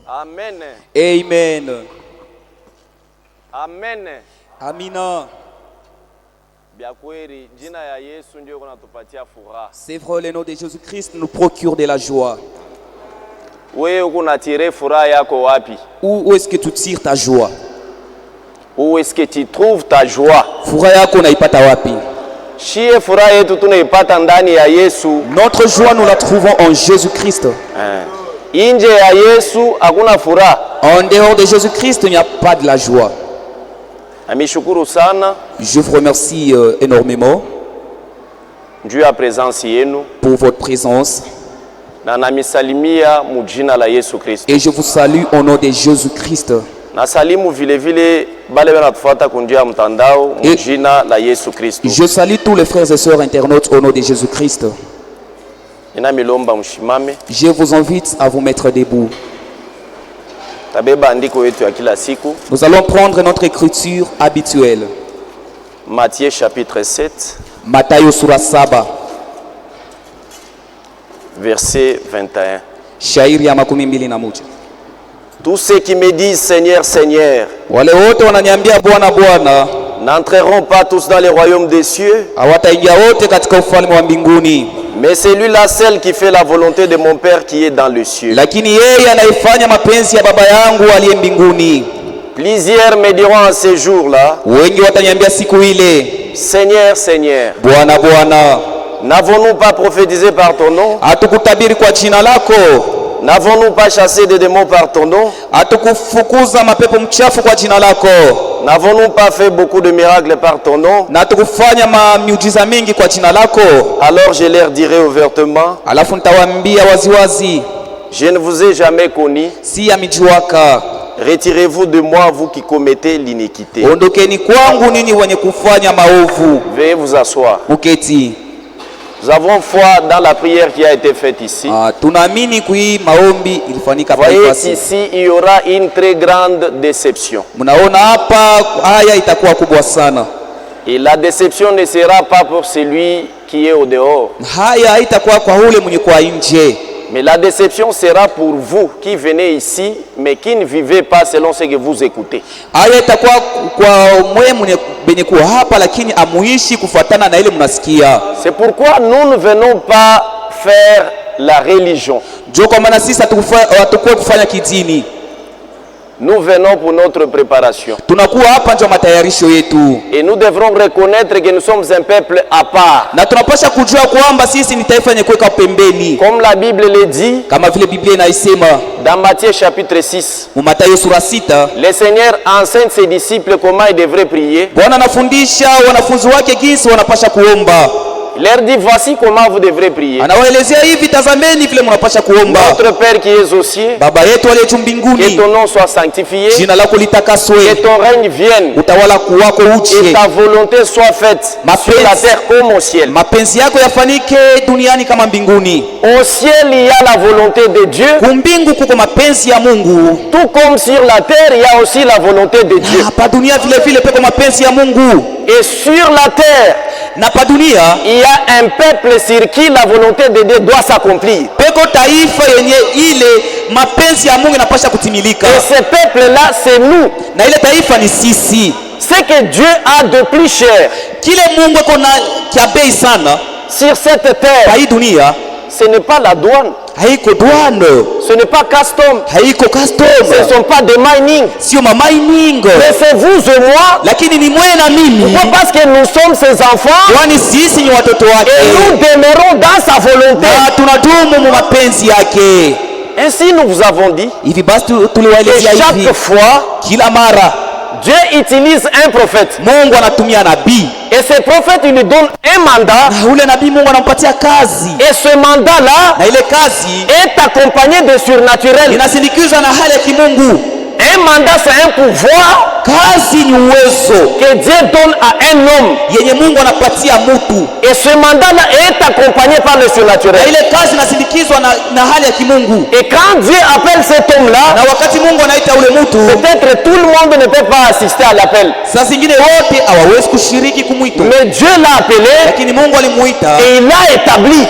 Amen. Amen. Amen. Amina. C'est vrai, le nom de Jésus-Christ nous procure de la joie. Où est-ce que tu tires ta joie? Où est-ce que tu trouves ta joie? Notre joie, nous la trouvons en Jésus-Christ. En dehors de Jésus-Christ, il n'y a pas de la joie. Je vous remercie énormément pour votre présence. Et je vous salue au nom de Jésus-Christ. Je salue tous les frères et sœurs internautes au nom de Jésus-Christ. Je vous invite à vous mettre debout. Nous allons prendre notre écriture habituelle. Matthieu chapitre 7. Matthieu sura 7. Verset 21. Shairi ya 21. Tous ceux qui me disent Seigneur, Seigneur, n'entreront pas tous dans le royaume des cieux, mais c'est lui-là seul qui fait la volonté de mon Père qui est dans le cieux. Plusieurs me diront en ces jours-là, Seigneur, Seigneur, n'avons-nous pas prophétisé par ton nom? N'avons-nous pas chassé des démons par ton nom? N'avons-nous pas fait beaucoup de miracles par ton nom? Alors je leur dirai ouvertement, je ne vous ai jamais connu. Retirez-vous de moi, vous qui commettez l'iniquité. Veuillez vous asseoir. Nous avons foi dans la prière qui a été faite ici. Voyez ici, il y aura une très grande déception. Et la déception ne sera pas pour celui qui est au dehors. Mais la déception sera pour vous qui venez ici, mais qui ne vivez pas selon ce que vous écoutez. C'est pourquoi nous ne venons pas faire la religion. Nous venons pour notre préparation. Et nous devrons reconnaître que nous sommes un peuple à part. Comme la Bible le dit, dans Matthieu chapitre 6, le Seigneur enseigne ses disciples comment ils devraient prier. Il leur dit, voici comment vous devrez prier. Notre Père qui es aux cieux, que ton nom soit sanctifié, que ton règne vienne, et ta volonté soit faite sur la terre comme au ciel. Au ciel, il y a la volonté de Dieu, tout comme sur la terre, il y a aussi la volonté de Dieu. Et sur la terre, il y a un peuple sur qui la volonté de Dieu doit s'accomplir. Et ce peuple-là, c'est nous. Ce que Dieu a de plus cher sur cette terre, ce n'est pas la douane. Ce n'est pas custom. Ce ne sont pas des mining. Mais c'est vous et moi. Pourquoi? Parce que nous sommes ses enfants. Et nous demeurons dans sa volonté. Ainsi nous vous avons dit que chaque fois Dieu utilise un prophète. Et ce prophète, il lui donne un mandat. Et ce mandat-là est accompagné de surnaturel. Un mandat, c'est un pouvoir que Dieu donne à un homme. Et ce mandat-là est accompagné par le surnaturel. Et quand Dieu appelle cet homme-là, peut-être tout le monde ne peut pas assister à l'appel. Mais Dieu l'a appelé et il l'a établi.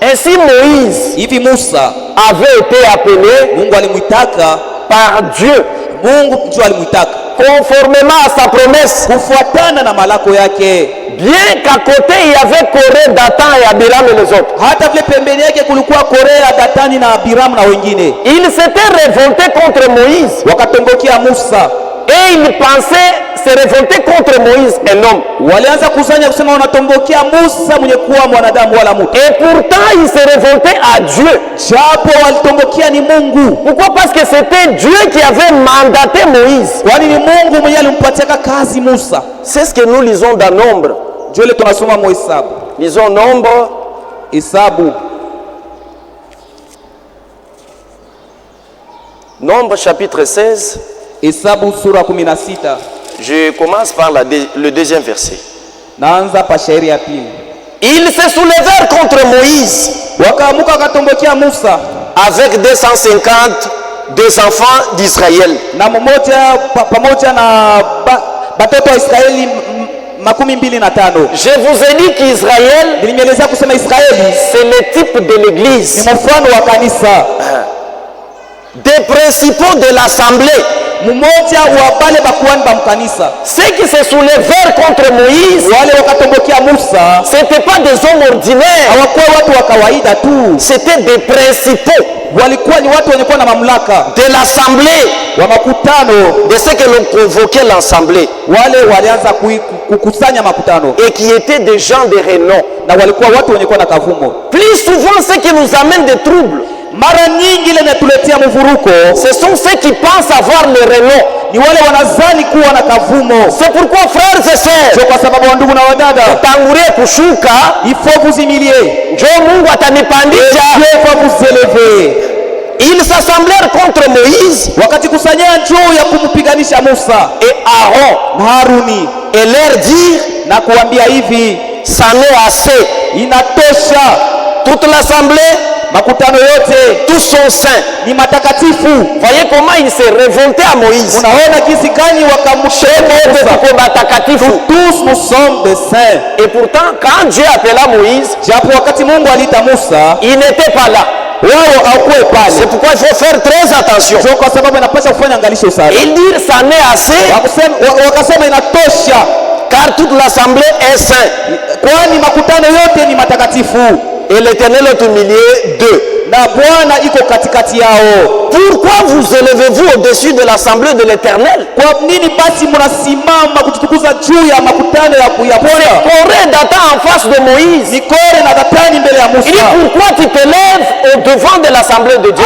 Ainsi Moïse hivi Musa avait été appelé Mungu alimwitaka par Dieu, Mungu ndio alimwitaka conformément à sa promesse, kufuatana na malako yake. bien qu'à côté il y avait Corée, Dathan et Abiram et les autres. Hata vile pembeni yake kulikuwa Korea, Datani na Abiram na wengine. Ils s'étaient révoltés contre Moïse Wakatombokia Musa et ils pensaient se révolter contre Moïse, un homme. walianza kusanya kusema wanatombokia Musa mwenye kuwa mwanadamu wala mtu. Et pourtant ils se révoltaient à Dieu. Japo walitombokia ni Mungu. Pourquoi? Parce que c'était Dieu qui avait mandaté Moïse. Kwani ni Mungu mwenye alimpatia kazi Musa. C'est ce que nous lisons dans Nombre. Ndio ile tunasoma Hesabu. Lisons Nombre. Hesabu. Nombre chapitre 16. Hesabu sura 16. Je commence par le deuxième verset. Naanza pa shairi ya pili. Ils se soulevèrent contre Moïse Wakaamuka wakatombokia Musa avec 250 des enfants d'Israël. na mmoja pamoja na batoto wa Israeli 25. Je vous ai dit qu'Israël, Nilimeleza kusema Israeli c'est le type de ni l'église, mfano wa kanisa. des principaux de l'assemblée. Mmoja wa pale bakuani ba mkanisa Ceux qui se soulevèrent contre Moïse, wale wakatombokia Musa c'était pas des hommes ordinaires, hawakuwa watu wa kawaida tu, c'était des principaux walikuwa ni watu wenye kuwa na mamlaka de l'assemblée, wa makutano. de ceux que l'on convoquait l'assemblée, Wale walianza kukusanya makutano et qui étaient des gens de renom. na walikuwa watu wenye kuwa na kavumo. Plus souvent, ceux qui nous amènent des troubles, Mara nyingi ile inatuletea mvuruko ce sont ceux qui pensent avoir le renom. ni wale wanazani kuwa na kavumo. C'est pourquoi, frères et sœurs, Sio kwa sababu wa ndugu na wadada, tangulie kushuka, ifo kuzimilie, njoo Mungu atanipandisha. ifo kuzeleve. Ils s'assemblèrent contre Moïse Wakati kusanyia juu ya kumpiganisha Musa et Aaron na Haruni et leur dire, na kuambia hivi, ça n'est assez. inatosha. Toute l'assemblée, Makutano yote tous sont saints. ni matakatifu. Voyez comment ils se révoltaient à Moïse. Unaona jinsi gani wakamshema Musa. Tous nous sommes des saints. Et pourtant, quand Dieu appela Moïse, Japo wakati Mungu aliita Musa, il n'était pas là. wao hawakuwa pale. C'est pourquoi il faut faire très attention. Sio kwa sababu inapaswa kufanya angalisho sana. Ils dirent, ça n'est assez, Wakasema inatosha, car toute l'assemblée est sainte. kwani makutano yote ni matakatifu Et l'Éternel est au milieu d'eux. na Bwana iko katikati yao. Pourquoi vous élevez-vous au-dessus de l'assemblée de l'Éternel? Kwa nini basi mnasimama kujitukuza juu ya makutano ya Bwana? Corée, Dathan en face de Moïse. Ni Kore na Datani mbele ya Il dit, Musa. pourquoi tu te lèves au-devant de l'assemblée de Dieu,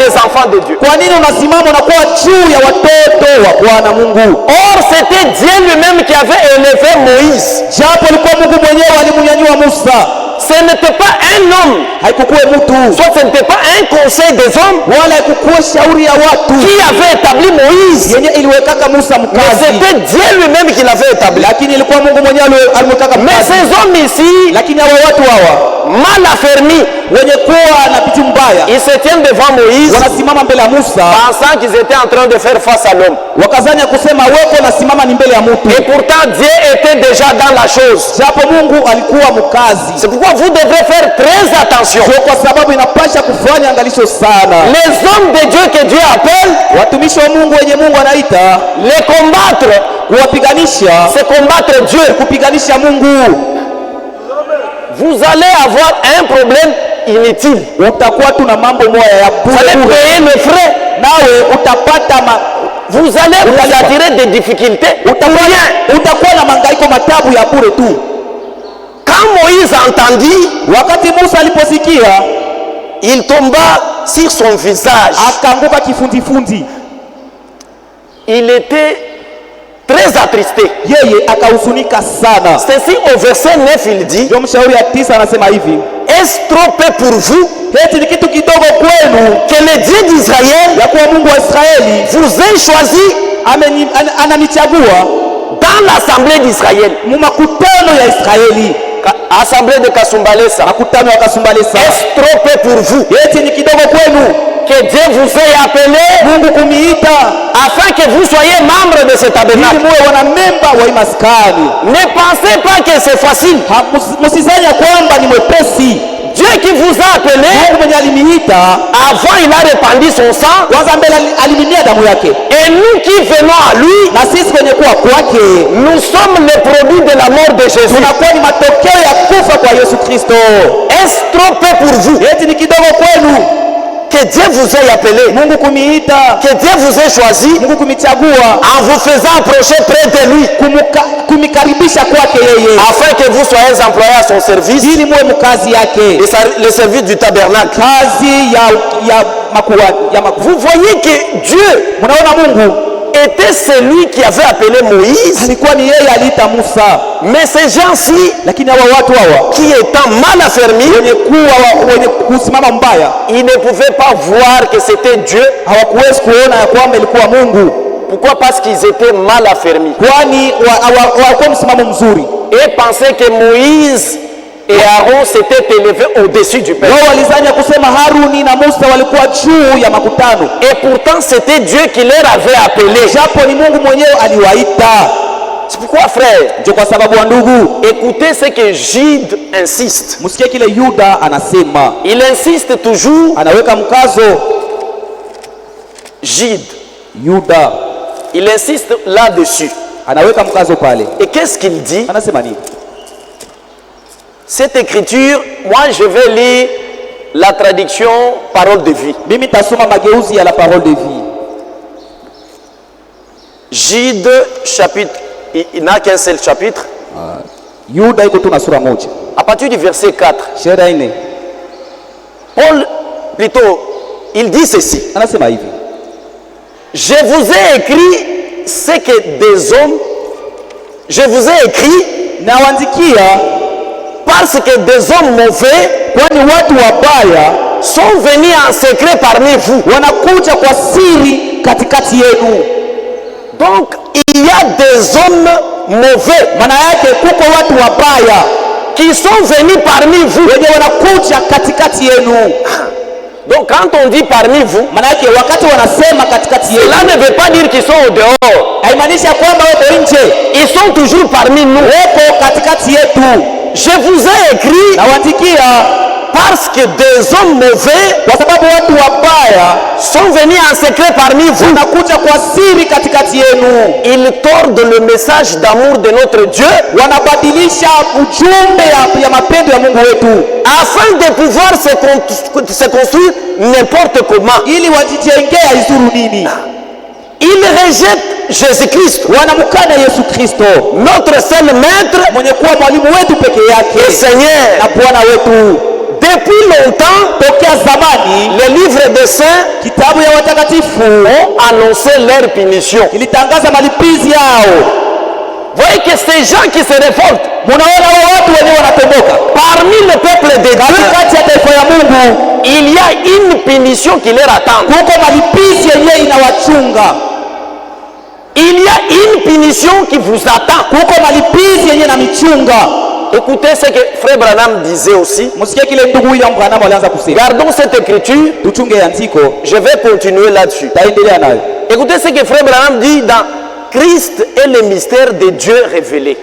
des enfants de Dieu? Kwa nini unasimama unakuwa juu ya watoto wa Bwana Mungu? Or, c'était Dieu lui-même qui avait élevé Moïse. Japo alikuwa Mungu mwenyewe alimunyanyua Musa. Ce n'était pas un homme, Haikukuwa mtu, soit ce n'était pas un conseil des hommes wala haikukuwa shauri ya watu qui avait établi Moïse. yenye iliwekaka Musa Mais mkazi, c'était Dieu lui-même qui l'avait établi. lakini ilikuwa Mungu mwenyewe alimwekaka Mais mkazi. ces hommes ici, Lakini hawa watu hawa mal affermis, wenye kuwa na pitu mbaya ils se tiennent devant Moïse, wanasimama mbele ya Musa, pensant qu'ils étaient en train de faire face à l'homme. wakazanya kusema wewe unasimama ni mbele ya mtu, Et pourtant, Dieu était déjà dans la chose. japo Mungu alikuwa mkazi. C'est pourquoi vous devrez faire très attention. Sio kwa sababu inapasha kufanya angalisho sana. Les hommes de Dieu que Dieu appelle, Watumishi wa Mungu wenye Mungu anaita les combattre, kuwapiganisha, c'est combattre Dieu. kupiganisha Mungu, Vous allez avoir un problème inutile. utakuwa tu na mambo moya ya Vous allez bure, payer le frais. nawe utapata Vous allez vous attirer des difficultés. utakuwa na mangaiko matabu ya bure tu. Quand Moïse entendit, Wakati Musa aliposikia, il tomba sur son visage. akaanguka kifundifundi, Il était très attristé. yeye akahuzunika sana. C'est ainsi au verset 9 il dit, Ndio mshauri ya 9 anasema hivi, est-ce trop peu pour vous eti ni kitu kidogo kwenu que le Dieu d'Israël ya kuwa Mungu wa Israeli vous ait choisi ananichagua dans l'assemblée d'Israël? mu makutano ya Israeli, Assemblée de Kasumbalesa. makutano ya Kasumbalesa. Est-ce trop peu pour vous Eti ni kidogo kwenu que Dieu vous ait appelé Mungu kumiita afin que vous soyez membre de ce ili tabernacle? muwe wanamemba wa maskani. Ne pensez pas que c'est facile. Msizanya kwamba ni mwepesi. Dieu Dieu qui vous a appelé, avant il a répandu son sang, et nous qui venons à lui, nous sommes les produits de la mort de Jésus. Est-ce trop peu pour vous? Que Dieu vous ait appelé, que Dieu vous ait choisi, en vous faisant approcher près de lui, afin que vous soyez employés à son service, le service du tabernacle. Vous voyez que Dieu était celui qui avait appelé Moïse, mais ces gens-ci qui étant mal affermis, ils ne pouvaient pas voir que c'était Dieu. Pourquoi? Parce qu'ils étaient mal affermis et pensaient que Moïse et Aaron s'étaient élevés au-dessus du peuple. Et pourtant c'était Dieu qui leur avait appelé. C'est pourquoi, frère, écoutez ce que Jude insiste. Il insiste toujours. Jude, il insiste là-dessus. Et qu'est-ce qu'il dit? Cette écriture, moi je vais lire la traduction parole de vie. Jude chapitre, il n'a qu'un seul chapitre. À partir du verset 4. Paul, plutôt, il dit ceci. Je vous ai écrit ce que des hommes, je vous ai écrit parce que des hommes mauvais sont venus en secret parmi vous. Donc il y a des hommes mauvais qui sont venus parmi vous. Donc quand on dit parmi vous, cela ne veut pas dire qu'ils sont au dehors. Ils sont toujours parmi nous. Je vous ai écrit parce que des hommes mauvais sont venus en secret parmi vous. Ils tordent le message d'amour de notre Dieu afin de pouvoir se construire n'importe comment. Ils rejettent Jésus-Christ, notre seul maître et Seigneur. Depuis longtemps, les livres des saints ont annoncé leur punition. Voyez que ces gens qui se révoltent parmi le peuple de Dieu, il y a une punition qui leur attend. Il y a une punition qui vous attend. Écoutez ce que Frère Branham disait aussi. Gardons cette écriture. Je vais continuer là-dessus. Écoutez ce que Frère Branham dit dans Christ est le mystère de Dieu révélé.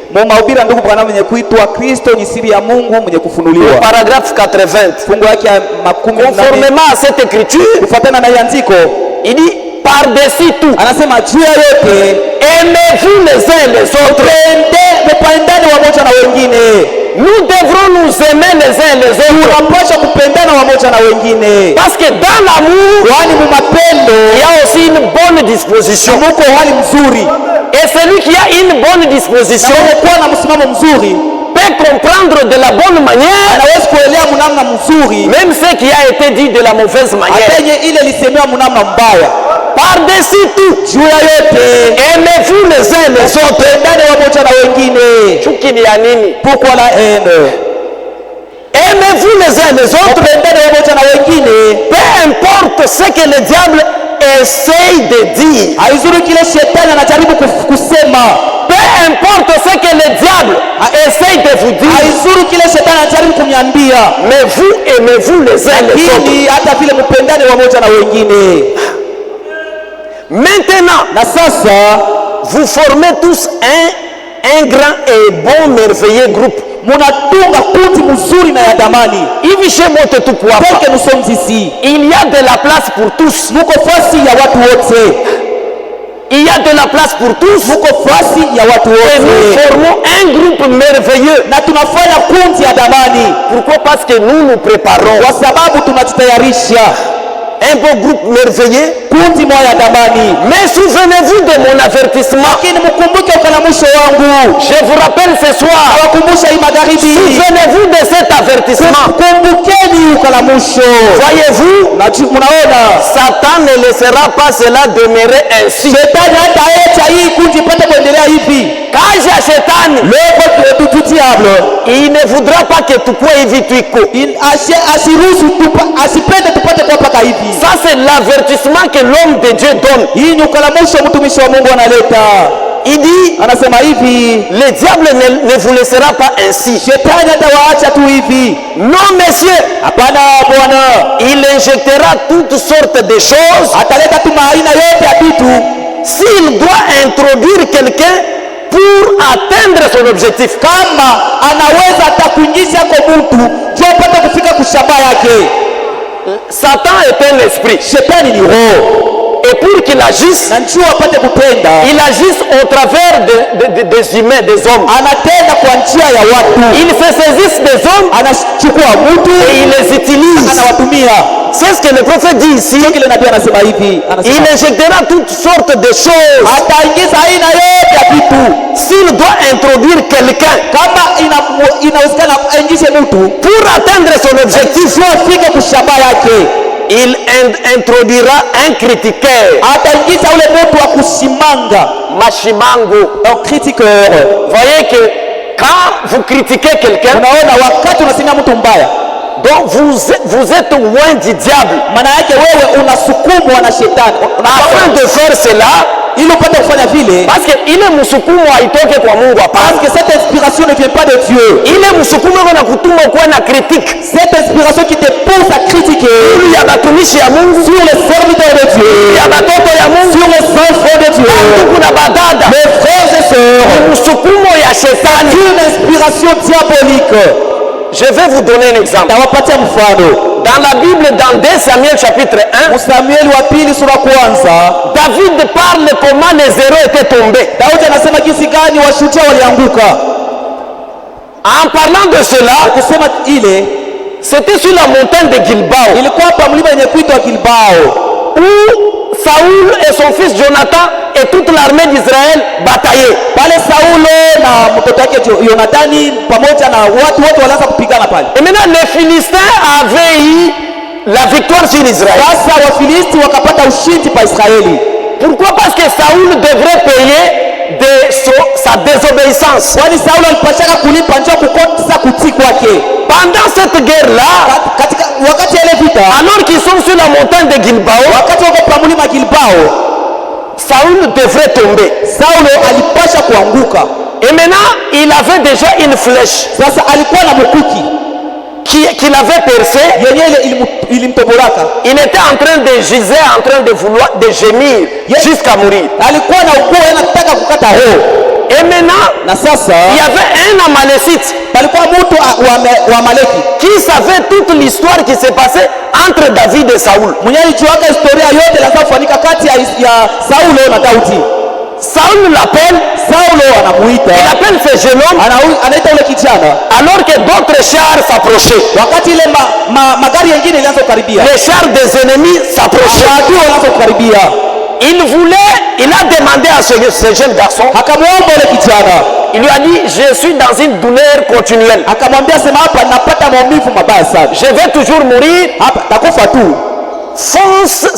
Paragraphe 80. Conformément à cette écriture, il dit par-dessus tout, aimez-vous les uns les autres. Nous devrons nous aimer les uns les autres. Parce que dans l'amour, il y a aussi une bonne disposition. Et celui qui a une bonne disposition peut comprendre de la bonne manière même ce qui a été dit de la mauvaise manière. Par-dessus tout, aimez-vous les uns les autres. Pourquoi la haine? Aimez-vous les uns les autres. Peu importe ce que le diable essaye de dire. Peu importe ce que le diable essaye de vous dire. Mais vous aimez-vous les uns les autres. Maintenant, vous formez tous un grand et bon merveilleux groupe. munatunga kundi mzuri na ya damani. Hivi chez moi tout pour Tel que nous sommes ici, il y a de la place pour tous. muko fasi ya watu wote. Il y a de la place pour tous. Muko fasi ya watu Et nous wote. formons un groupe merveilleux. Na tunafanya kundi ya damani. Pourquoi? Parce que nous nous préparons. Kwa sababu tunajitayarisha. Un beau groupe merveilleux. Kundi moja ya damani. Mais souvenez-vous de mon avertissement. Lakini mkumbuke ukalamusho wangu. Je vous rappelle ce soir. Nawakumbusha hii magharibi. Souvenez-vous de cet avertissement. Kumbukeni ukalamusho. Voyez-vous, Munaona, Satan ne laissera pas cela demeurer ainsi. Shetani hataacha hii kundi ipate kuendelea hivi. Kazi ya shetani, Le diable, il ne voudra pas que tukue hivi tuiko. asiruhusu asipende tupate kwa paka hivi. Ça c'est l'avertissement que l'homme de Dieu donne. Hii ni ukalamusho mtumishi wa Mungu analeta. Il dit, Anasema hivi, le diable ne vous laissera pas ainsi. Shetani hatawaacha tu hivi. Non, messieurs. Hapana bwana. Il injectera toutes sortes de choses. Ataleta tu maaina yote ya vitu. S'il doit introduire quelqu'un pour atteindre son objectif. Kama anaweza atakuingiza kwa mtu ndio apate kufika kushamba yake. Satan est un esprit. Shetani ni roho. Et pour qu'il agisse, Na njoo apate kutenda, il agisse au travers des humains, des hommes. anatenda kwa njia ya watu. Il se saisisse des hommes Anachukua mtu et il les utilise. anawatumia. C'est ce que le prophète dit ici. Sio kile nabii anasema hivi, Il injectera toutes sortes de choses. ataingiza aina yote ya vitu. S'il doit introduire quelqu'un Kama inawezekana aingize mtu pour atteindre son objectif, sio afike kushamba yake, il introduira un critiqueur. ataingiza ule mtu wa kusimanga, Machimango. un critiqueur. Voyez que quand vous critiquez quelqu'un, Unaona, wakati unasimia mtu mbaya, donc vous êtes loin du diable. maana yake wewe unasukumwa na shetani. Afin de faire cela, ili upate kufanya vile, parce que ile msukumo haitoke kwa Mungu hapana. parce que cette inspiration ne vient pas de Dieu. Ile msukumo iko na kutuma kuwa na critique. Cette inspiration qui te pousse à critiquer Ili ya batumishi ya Mungu, sur les serviteurs de Dieu, ya batoto ya Mungu, sur les enfants de Dieu, ndugu na badada, mes frères et sœurs, msukumo ya shetani. une inspiration diabolique. Je vais vous donner un exemple. Tawapatia mfano. Dans la Bible, dans 2 Samuel chapitre 1, Samueli wa pili sura kwanza, David parle comment les héros étaient tombés. Daudi anasema jinsi gani washujaa walianguka. En parlant de cela, Kusema ile c'était sur la montagne de Gilbao, ilikuwa hapa mlima yenye kuitwa Gilbao, où Saoul et son fils Jonathan et toute l'armée d'Israël bataillaient. pale Saulo na mtoto wake Yonathani pamoja na watu wote walianza kupigana pale. Et maintenant, les Philistins avaient eu la victoire sur Israël. Sasa Wafilisti wakapata ushindi pa Israeli. Pourquoi? Parce que Saoul devrait payer sa désobéissance. Kwani Saulo alipashaka kulipa njoo kukosa kutii kwake. Pendant cette guerre-là, Katika wakati ile vita, alors qu'ils sont sur la montagne de Gilbao, wakati wako pa mlima Gilbao, Saoul devrait tomber. Saulo alipasha kuanguka. Et maintenant, il avait déjà une flèche Sasa alikuwa na mkuki qu'il avait percée. yenyewe ilimtoboraka. Il était en train de giser, en train de vouloir, de gémir jusqu'à mourir. Alikuwa na ukoo anataka kukata roho. Et maintenant, Na sasa il y avait un Amalécite palikuwa mtu wa Amaleki qui savait toute l'histoire qui s'est passée entre David et Saoul. mwenye alijuaka historia yote iliyofanyika kati ya Saulo na Daudi. Saoul l'appelle, Saulo anamuita, il appelle ce jeune homme anaita ule kijana, alors que d'autres chars s'approchaient. wakati ile magari yengine ilianza kukaribia, Les chars des ennemis s'approchaient. adui wanaanza kukaribia. Il a demandé à ce jeune garçon, Akamwomba ule kijana, il lui a dit, je suis dans une douleur continuelle. akamwambia sema, hapa napata maumivu mabaya sana, Je vais toujours mourir. hapa takufa tu, Fonce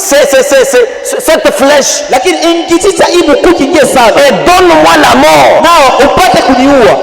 cette flèche lakini ingichicha hii mkuki ingie sana et donne-moi la mort. nao upate kuniua.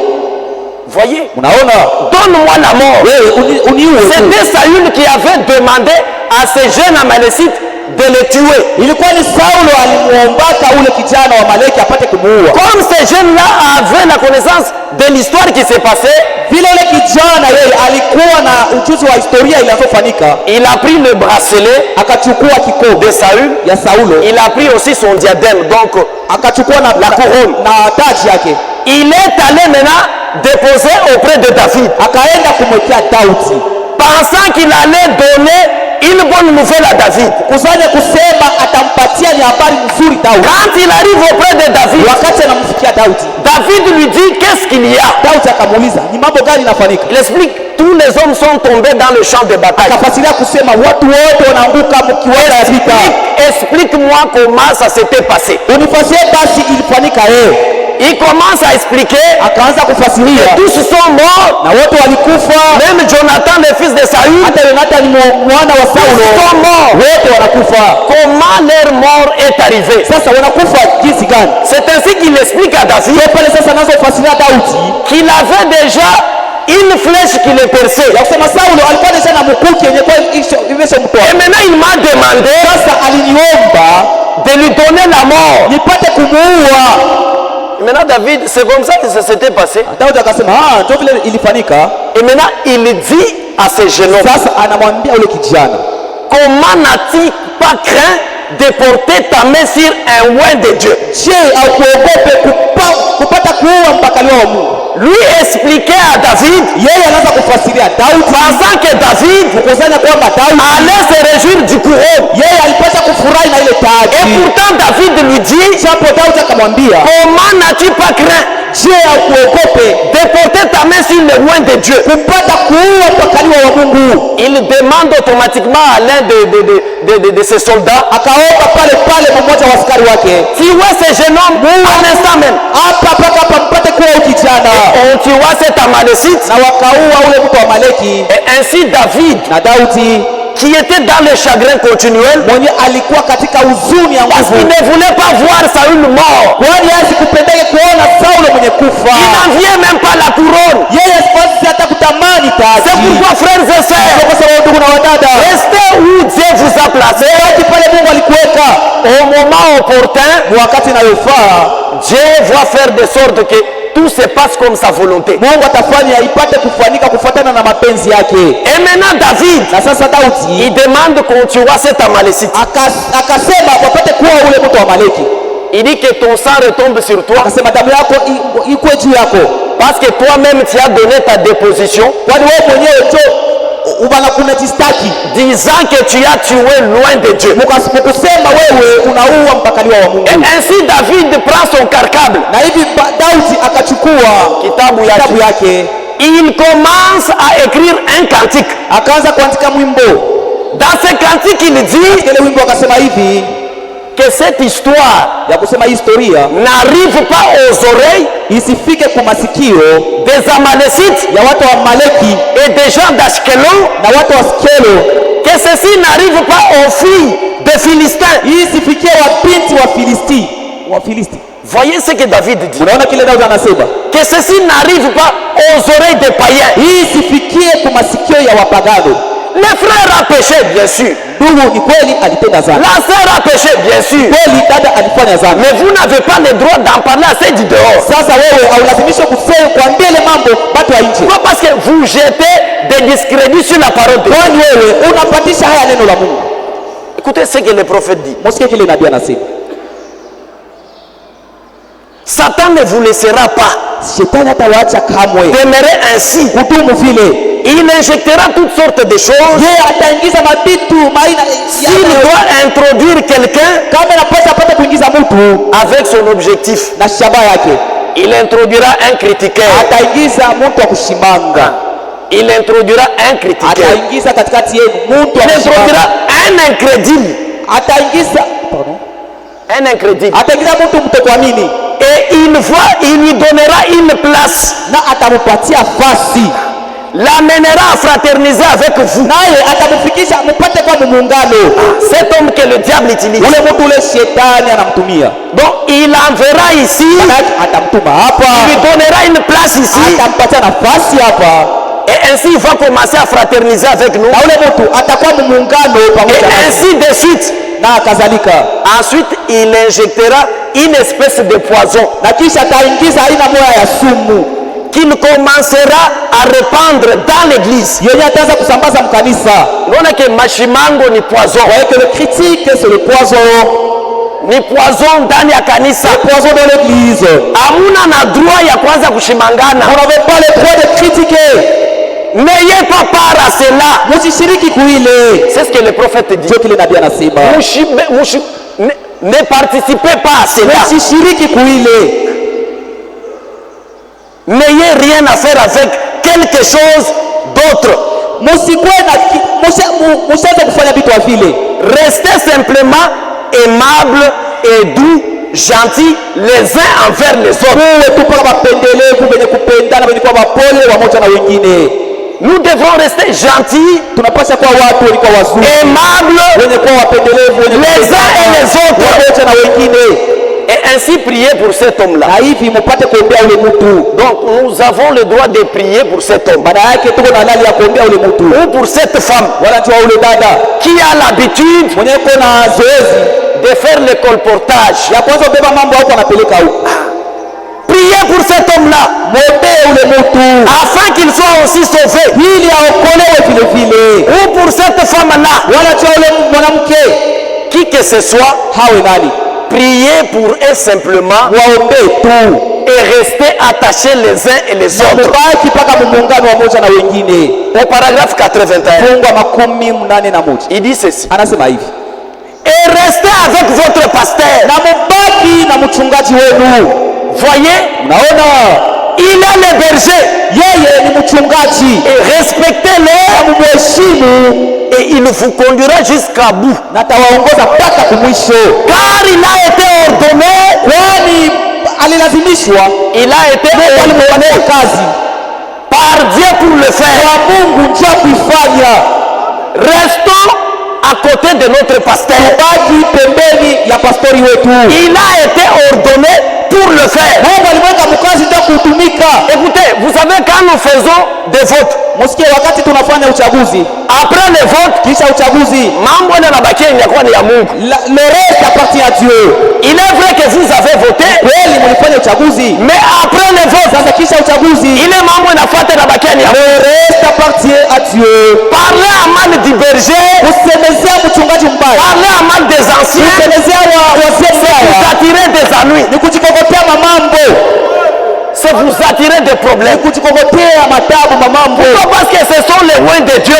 Voyez, Unaona, donne-moi la mort. wewe uniue. C'était Saül qui avait demandé à ce jeune Amalécite de le tuer. Ilikuwa ni Saulo alimuombaka ule kijana wa Maleki apate kumuua. Comme ces jeunes-là avaient la connaissance de l'histoire qui s'est passée, Vile ule kijana yeye alikuwa na ujuzi wa historia iliyofanyika, il a pris le bracelet akachukua kikobo de Saül, ya Saulo, il a pris aussi son diadème, donc akachukua na la couronne. na taji yake, Il est allé maintenant déposé auprès de David, akaenda kumwekea Daudi, pensant qu'il allait donner une bonne nouvelle à David. Kusanya kusema atampatia ni habari nzuri Daudi. Quand il arrive auprès de David, wakati anamfikia Daudi, David lui dit qu'est-ce qu'il y a. Daudi akamuuliza ni mambo gani yanafanyika. Il explique tous les hommes sont tombés dans le champ de bataille. Akafasiria kusema watu wote wanaanguka mkiweza ya vita. Explique-moi comment ça s'était passé. Unifasie basi ilifanyika leo. Il commence à expliquer. Akaanza kufasiria. Tous sont morts. Na wote walikufa. Même Jonathan le fils de Saül. Hata Jonathan mwana wa Saulo. Tous sont morts. Wote wanakufa. Comment leur mort est arrivée? Sasa wanakufa jinsi gani? C'est ainsi qu'il explique à David. Pale sasa nazo fasiria Daudi. Qu'il avait déjà une flèche qui le perçait. Ya kusema Saulo alikuwa déjà na mkuki yenye kwa imeshamtoa. Et maintenant il m'a demandé. Sasa aliniomba de lui donner la mort. Nipate kumuua. Maintenant David, c'est comme ça que ça s'était passé. Daudi akasema ndio vile ilifanyika. Et maintenant il dit à ce jeune homme. Sasa anamwambia yule kijana, comment n'as-tu pas craint de porter ta main sur un oint de Dieu? Je, akuogope kupata kuua mpakaliwa wa Mungu? Lui expliquait à David, yeye anaanza kufasiria Daudi, pensant que David kusanya kwamba Daudi allait se réjouir du couronne. Yeye alipaswa kufurahi na ile taji. Et pourtant David lui dit, chapo Daudi akamwambia, comment n'as-tu pas craint? Je, akuogope de porter ta main sur le oint de Dieu? Kupata kuua mpakaliwa wa Mungu. Il demande automatiquement à l'un de ses soldats, akaomba pale mmoja wa askari wake, tuez ce jeune homme à l'instant même. Hapa mpate kuua kijana. On tua cet Amalécite, na wakaua ule mtu wa Amaleki. Et ainsi David, na Daudi qui était dans le chagrin continuel, mwenye alikuwa katika huzuni ya nguvu, parce qu'il ne voulait pas voir Saül mort, kwani hasikupendeke kuona Saulo mwenye kufa. Il n'enviait même pas la couronne. Yeye asipasi hata kutamani taji. C'est pourquoi frères et sœurs, kwa sababu ndugu na wadada, restez où Dieu vous a placé. Pale Mungu alikuweka au moment opportun, wakati unayofaa, Dieu va faire de sorte que tout se passe comme sa volonté. Mungu atafanya ipate kufanyika kufuatana na mapenzi yake. Et maintenant David, na sasa Daudi, il demande qu'on tue cet Amalécite. Akasema wapate kuwa ule mtu wa Amaleki. Il dit que ton sang retombe sur toi. Akasema damu yako ikuwe juu yako. Parce que toi-même tu as donné ta déposition. Kwani wewe mwenyewe ubana kunajistaki disant que tu as tué loin de Dieu. Mukasema wewe unaua mpakaliwa wa Mungu. Et ainsi David prend son carcable. Na hivi Daudi akachukua kitabu yake. Il commence à écrire un cantique. Akaanza kuandika mwimbo. Dans ce cantique il dit, ile wimbo akasema hivi, que cette histoire ya kusema historia n'arrive pas aux oreilles, isifike kwa masikio des Amalécites, ya watu wa Amaleki et des gens d'Ashkelon, na watu wa Skelo, que ceci n'arrive pas aux filles des Philistins, isifikie wabinti wa Filisti. Voyez ce que David dit. Unaona kile Daudi anasema, que ceci n'arrive pas aux oreilles des païens, isifikie kwa masikio ya wapagano. Le frère a péché, bien sûr. Ndugu ni kweli alitenda dhambi. La sœur a péché, bien sûr. Kweli dada alifanya dhambi. Mais vous n'avez pas le droit d'en parler à ceux du dehors. Sasa wewe haulazimishwi kusema kuambia ile mambo watu wa nje. Pourquoi? Parce que vous jetez des discrédits sur la parole de Dieu. Kwani wewe unapatisha haya neno la Mungu. Écoutez ce que le prophète dit. Msikie kile nabii anasema. Satan ne vous laissera pas. Shetani hatawaacha kamwe. Demeurez ainsi. Kudumu vile. Il injectera toutes sortes de choses. Yeye ataingiza mabitu maina. S'il doit introduire quelqu'un, kama anapaswa apate kuingiza mtu avec son objectif, na shabaha yake, il introduira un critiqueur. Ataingiza mtu wa kushimanga. Il introduira un critiqueur. Ataingiza katikati yenu mtu wa kushimanga. Il introduira un incrédule. Ataingiza un incrédule. Ataingiza mtu mtokuamini. Et il lui donnera une place. Na atamupatia fasi. L'amènera à fraterniser avec vous. Naye atamufikisha mpate kwa muungano. Cet homme que le diable utilise. Ule mtu ule shetani anamtumia. Donc il enverra ici. Atamtuma hapa. Il lui donnera une place ici. Atampatia nafasi hapa. Et ainsi il va commencer à fraterniser avec nous. Na ule mtu atakuwa muungano pamoja nasi. Et ainsi de suite. Na kadhalika. Ensuite il injectera une espèce de poison. Na kisha ataingiza aina moja ya sumu qu'il commencera à répandre dans l'église. Yenye ataanza kusambaza mkanisa. Unaona que machimango ni poison. Voyez que le critique c'est le poison. ni poison ndani ya kanisa. Le poison dans l'église. Hamuna na droit ya kwanza kushimangana. Vous n'avez pas le droit de critiquer. N'ayez pas part à cela. Musishiriki kuile. C'est ce que le prophète dit. Ndio kile nabii anasema. Ne participez pas à cela. Musishiriki kuile. N'ayez rien à faire avec quelque chose d'autre. Musianze kufanya vitu vile. Restez simplement aimables et doux, gentils les uns envers les autres. Nous devrons rester gentils, aimables les uns et les autres. Et ainsi prier pour cet homme-là. Donc nous avons le droit de prier pour cet homme. Ou pour cette femme qui a l'habitude de faire le colportage. Priez pour cet homme-là afin qu'il soit aussi sauvé. Ou pour cette femme-là, qui que ce soit, priez pour eux simplement et restez attachés les uns et les autres. Au paragraphe 81, il dit ceci: et restez avec votre pasteur. Voyez, il a les bergers et respectez-les et il vous conduira jusqu'à bout, car il a été ordonné, il a été ordonné par Dieu pour le faire. Restons à côté de notre pasteur. Il a été ordonné pour le faire. Écoutez, vous savez, quand nous faisons des votes, après les votes, le reste appartient à Dieu. Il est vrai que vous avez voté, mais après les votes, il est membre de la fête de la Bakenia. Le reste appartient à Dieu. Parlez à mal du berger, parlez à mal des anciens, vous attirez des ennuis, c'est vous attirer des problèmes. Pourquoi? Parce que ce sont les loin de Dieu.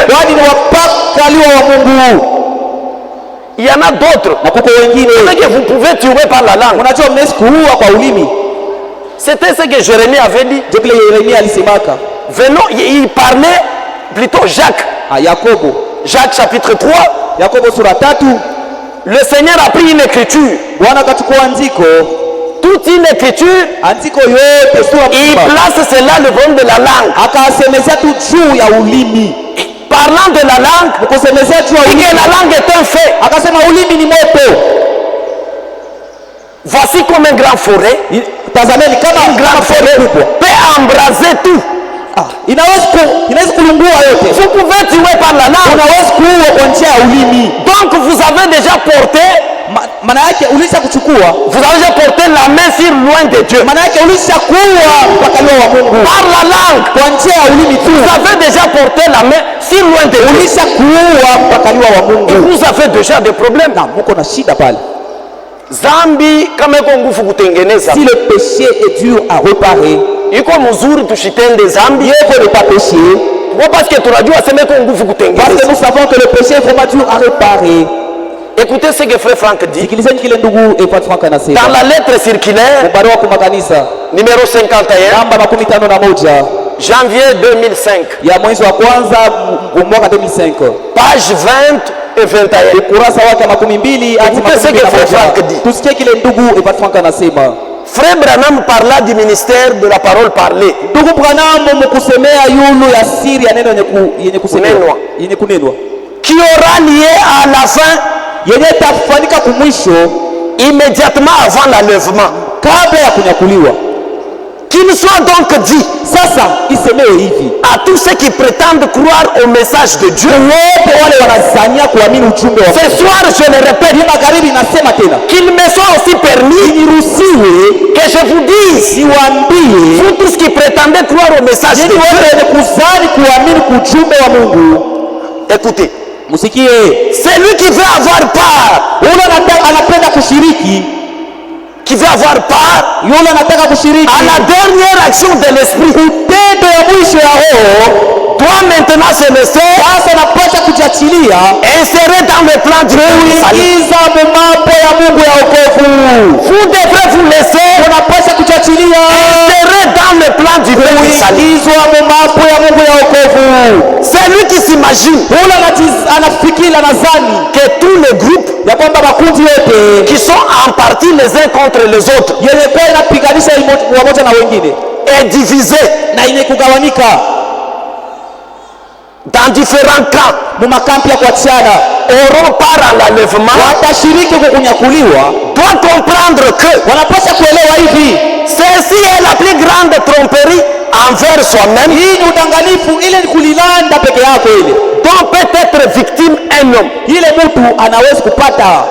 Il y en a d'autres que vous pouvez tuer par la langue. C'était ce que Jérémie avait dit. Venons, il parlait plutôt Jacques. Jacques chapitre 3. Le Seigneur a pris une écriture. Toute une écriture, il place cela le problème de la langue. Parlant de la langue, et que la langue est un fait. Voici comme un grand forêt. Une grande forêt peut embraser tout. Vous pouvez tuer par la langue. Donc vous avez déjà porté, vous avez déjà porté la main sur loin de Dieu. Par la langue, vous avez déjà porté la main sur loin de Dieu. Et vous avez déjà des problèmes. Zambi kama iko nguvu kutengeneza. Si le péché est dur à réparer, iko mzuri tushitende zambi. Yeko ne pas pécher. Pourquoi? Parce que tunajua sema iko nguvu kutengeneza. Parce que nous savons que le péché est vraiment dur à réparer. Écoutez ce que frère Franck dit. Dans la lettre circulaire numéro 51 janvier 2005, page 20 et 21. Écoutez ce que frère Franck dit. Frère Branham parla du ministère de la parole parlée. Qui aura lié à la fin immédiatement avant l'enlèvement. Qu'il soit donc dit à tous ceux qui prétendent croire au message de Dieu. Ce soir, je le répète, qu'il me soit aussi permis que je vous dise, vous tous qui prétendez croire au message de Dieu, écoutez, celui qui veut avoir part kushiriki, qui veut avoir part yule anataka kushiriki à la dernière action de l'esprit, tendo ya mwisho ya roho, doit maintenant se laisser sasa anapaswa kujiachilia insérer dans le plan du kuingiza mambo ya Mungu ya wokovu. Vous devrez vous laisser Unapaswa kujiachilia insérer dans le plan du kuingizwa mambo ya Mungu ya wokovu. C'est lui qui s'imagine Ule anafikiri nadhani que tous les groupes ya kwamba makundi yote qui sont en partie les uns contre les autres yenye kwa inapiganisha wamoja na wengine est divisé na yenye kugawanika dans différents camps, mumakampi ya kuachana, auront part à l'enlèvement, watashiriki kwa kunyakuliwa. doit comprendre que Wanapaswa kuelewa hivi, ceci est la plus grande tromperie envers soi-même, hii ni udanganifu, ile ni kulilanda peke yako, ile dont peut être victime un homme. ile mtu anaweza kupata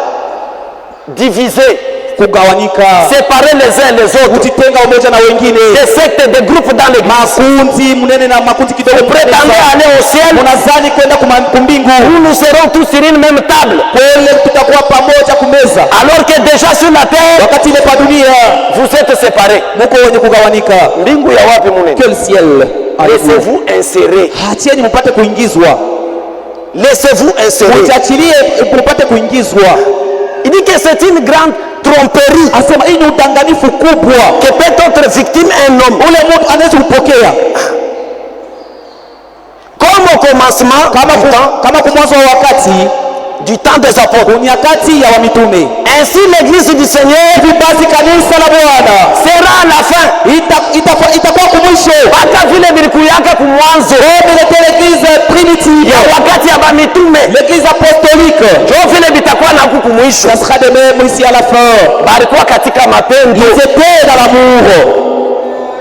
Divisé, kugawanika, séparer les uns les autres, kujitenga umoja na wengine, des sectes, des groupes dans l'église. makundi mnene na makundi kidogo. Prétendez aller au ciel, Unazani kwenda kumbingu, nous serons tous sur une même table, kweli tutakuwa pamoja kumeza, alors que déjà sur la terre, wakati ile pa dunia vous êtes séparés. mko wenye kugawanika. Mbingu ya wapi munene? Quel ciel! Laissez-vous insérer, Hachieni mpate kuingizwa, laissez-vous insérer. mujiachilie mpate kuingizwa. Il dit que c'est une grande tromperie, Asema hii ni udanganifu kubwa, que peut être victime un homme. ule mtu anaweza kupokea Comme au commencement kama kumwanzo wa wakati du temps des apôtres, nyakati ya wamitume. ainsi l'église du Seigneur Basi kanisa la Bwana sera à la fin. itakuwa kumwisho, Hata vile vilikuyaka kumwanzo l'église primitive, ya wakati ya bamitume, l'église apostolique, ndio vile vitakuwa na huku kumwisho. ça sera de même ici à la fin. Balikuwa katika mapendo, Ils étaient dans l'amour,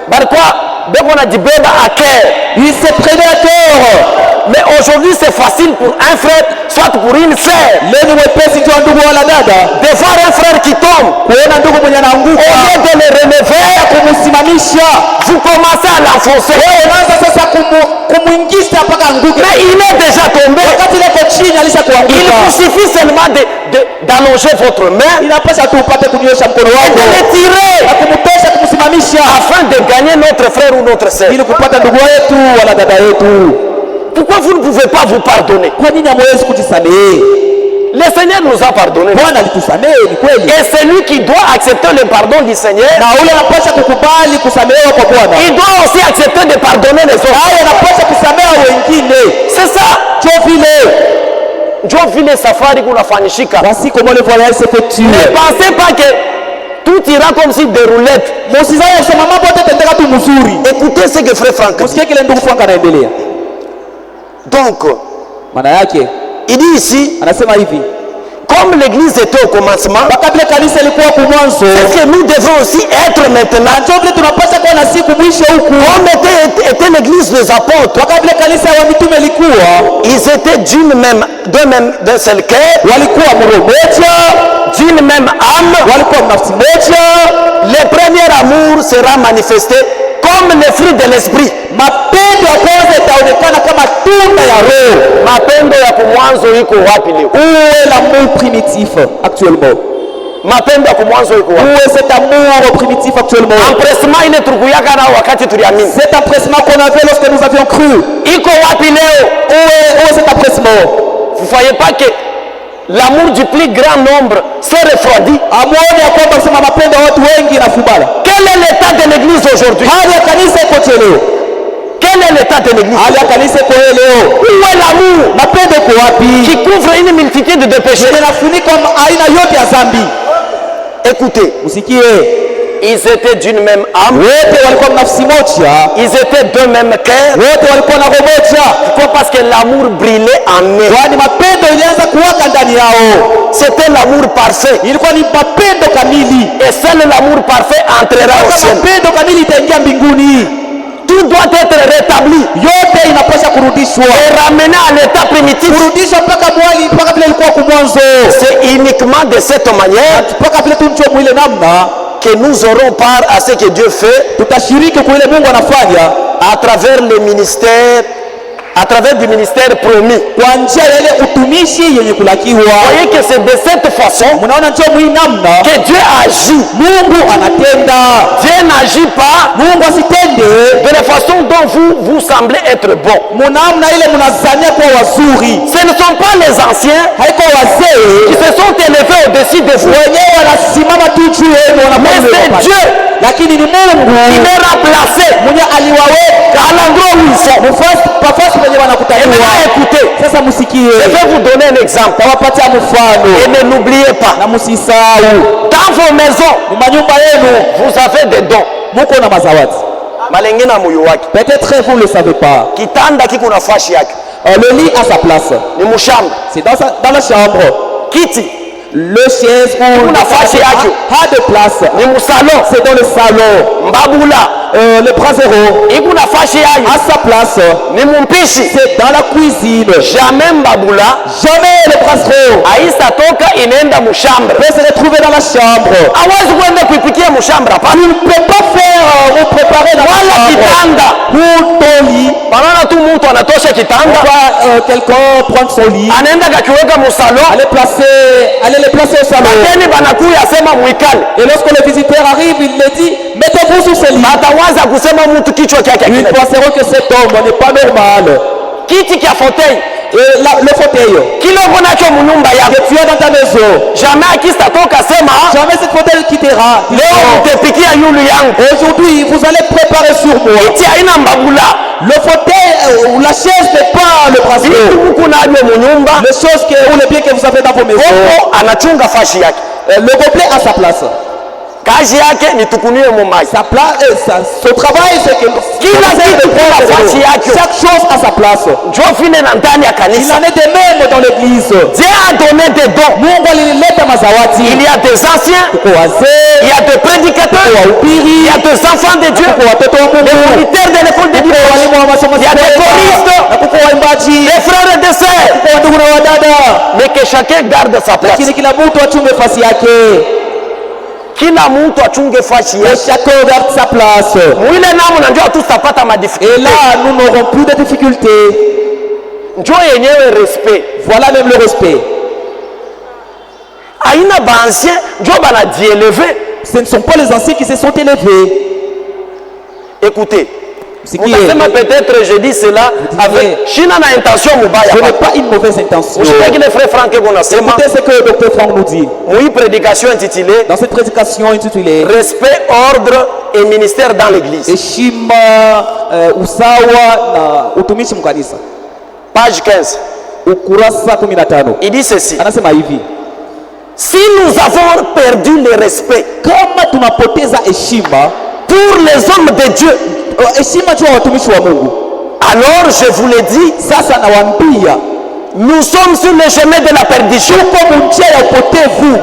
balikuwa beko na jibeba à cœur. ils se prenaient à cœur. Mais aujourd'hui c'est facile pour un frère, soit pour une sœur, Leo ni wepesi kwa ndugu wala dada de voir un frère qui tombe, kuona ndugu mwenye au anaanguka, lieu de le relever, kumsimamisha. vous commencez à l'enfoncer. Wewe unaanza sasa kumuingiza mpaka anguke, Mais il est déjà tombé. wakati ile kwa chini Il alishakuanguka. vous suffit seulement d'allonger votre main Inapasha tu upate kunyosha mkono et wako de le tirer na kumtosha, kumsimamisha, afin de gagner notre frère ou notre sœur. ili kupata ndugu wetu wala dada yetu. Pourquoi vous ne pouvez pas vous pardonner? Kwa nini hamwezi kujisamehe? Le Seigneur nous a pardonné. Bwana alitusamehe, ni kweli, Et celui qui doit accepter le pardon du Seigneur, na ule anapasha kukubali kusamehewa kwa Bwana, il doit aussi accepter de pardonner les autres. naye anapasha kusamehe wengine. C'est ça. Ndio vile Ndio vile safari kunafanyishika. basi, comment le voyage s'effectue. Ne pensez pas que tout ira comme si des roulettes. Msizani kusema mambo yote tendeka tu mzuri. Écoutez ce que frère Franck dit. Msikie kile ndugu Frank anaendelea. Donc, Maana yake il dit ici, anasema hivi, comme l'église était au commencement, kabla kanisa ilikuwa kumwanzo, c'est que nous devons aussi être maintenant. ndio vile tunapaswa kuwa na siku mwisho huku. Comme était l'église des apôtres, Kabla kanisa ya mitume ilikuwa, ils étaient d'un seul cœur, walikuwa moyo moja, d'une même âme. walikuwa nafsi moja. Le premier amour sera manifesté comme le fruit de l'esprit. Mapendo ya kwanza itaonekana kama tunda ya Roho. Mapendo ya kumwanzo iko wapi leo? Où est l'amour primitif actuellement? Mapendo ya kumwanzo iko Où wapi? est cet amour primitif actuellement? Empressement ile tulikuyaga nao wakati tuliamini. Cet empressement qu'on avait lorsque nous avions cru. Iko wapi leo? Où est cet empressement? Vous voyez pas que l'amour du plus grand nombre s'est refroidi? Amuone ya kwamba kusema mapendo ya watu wengi inafubala. Quel est l'état de l'église aujourd'hui? Hali ya kanisa iko leo. Quel est l'état de l'église? Hali ya kanisa iko leo. Où est l'amour Mapendo iko wapi? qui couvre une multitude de péchés? Inafunika aina yote ya dhambi. Écoutez, Msikie, ils étaient d'une même âme, wote walikuwa nafsi moja, ils étaient d'un même cœur. wote walikuwa na roho moja. Pourquoi? Parce que l'amour brillait en eux. Kwani mapendo ilianza kuwaka ndani yao. C'était l'amour parfait. Ilikuwa ni mapendo kamili. Et seul l'amour parfait entrera au ciel. Mapendo kamili itaingia mbinguni. Tout doit être rétabli Yote inapaswa kurudishwa, et ramené à l'état primitif. kurudishwa mpaka vile ilikuwa kumwanzo. C'est uniquement de cette manière Mpaka vile tuncho mwile namna que nous aurons part à ce que Dieu fait tutashiriki kwa ile Mungu anafanya à travers le ministère à travers du ministère promis. Kwa njia ya ile utumishi yenye kulakiwa. Voyez que c'est de cette façon Mnaona njoo mwinamna que Dieu agit. Mungu anatenda. Dieu n'agit pas Mungu asitende de la façon dont vous semblez être bon. Mnaamna ile mnazania kwa wazuri. Ce ne sont pas les anciens Haiko wazee qui se sont élevés au-dessus de vous. wenyewe wanasimama tu juu yenu Mais c'est Dieu lakini ni Mungu qui les remplacé mwenye aliwaweka à l'endroit où ils sont. Pafasi penye Et wanakutaniwa. maintenant écoutez, Sasa msikie. je vais vous donner un exemple. Tawapatia mfano. Et ne l'oubliez pas. Na msisahau. Dans vos maisons, Manyumba yenu vous avez des dons. muko na mazawadi. Malenge na moyo wake. Peut-être vous ne le savez pas. Kitanda kiko na fashi yake. Le lit a sa place. Ni mshamba. C'est dans la chambre. Kiti Le chaise ou kuna fashi yake. A de place. Ni salon. C'est dans le salon. Mbabula. Le brasero. Iko na fashi yake. À sa place. Ni mpishi. C'est dans la cuisine. Jamais mbabula. Jamais le brasero. Aisa toka inaenda mshamba. Peut se retrouver dans la chambre. Hawezi kwenda kuipikia mshamba hapa. Tu ne peux pas faire ou préparer dans la chambre. Kitanda. Pour ton lit. Banaona tu mtu anatosha kitanda. Quelqu'un prendre son lit. Anaenda kakiweka mu salon. Allez le placer au salon. Lakini banakuya sema muikale. Et lorsque le visiteur arrive, il le dit, mettez-vous sur ce lit. Atawaza kusema mtu kichwa chake. Ils penseront que cet homme n'est pas normal. Kiti kia fauteuil. Le fauteuil. Kile uko nacho munyumba yako. Tu es dans ta maison. Jamais akisatoka sema. Jamais cette fauteuil quittera. Leo mtepikia yulu yangu. Aujourd'hui, vous allez préparer sur moi. Kiti haina mbabula. Le fauteuil ou la chaise n'est pas le bracelet. Les choses ou les biens que vous avez dans vos maisons. Anachunga fashi yake. Le gobelet a sa place. Kazi yake ni tukunie mumai. Sa place, son travail c'est que chaque chose a sa place. Njoo vile na ndani ya kanisa. Il en est de même dans l'église. Dieu a donné des dons. Mungu alileta mazawadi. Il y a des anciens. Il y a des prédicateurs. Il y a des enfants de Dieu. Des moniteurs de l'école de Dieu. Il y a des choristes. Des frères et des sœurs. Mais que chacun garde sa place. Kila mtu achunge fashi yake. Chacun garde sa place. Mwile namu na njoo tutapata madifikulte. Et là nous n'aurons plus de difficultés. Njoo yenyewe respect. Voilà même le respect. Aina ba ancien njoo bana diélever. Ce ne sont pas les anciens qui se sont élevés. Écoutez. Peut-être je dis cela avec China na intention mubaya. Je n'ai pas une mauvaise intention. Écoutez ce que le docteur Franck nous dit. Oui, prédication intitulée. Dans cette prédication intitulée Respect, ordre et ministère dans l'église. Heshima, usawa na utumishi mkanisa. Page 15. Ukurasa 15. Il dit ceci. Anasema hivi. Si nous avons perdu le respect, kama tunapoteza heshima pour les hommes de Dieu, heshima tu watumishi wa Mungu, alors je vous le dis, sasa nawaambia, nous sommes sur le chemin de la perdition. Tuko njia ya upotevu.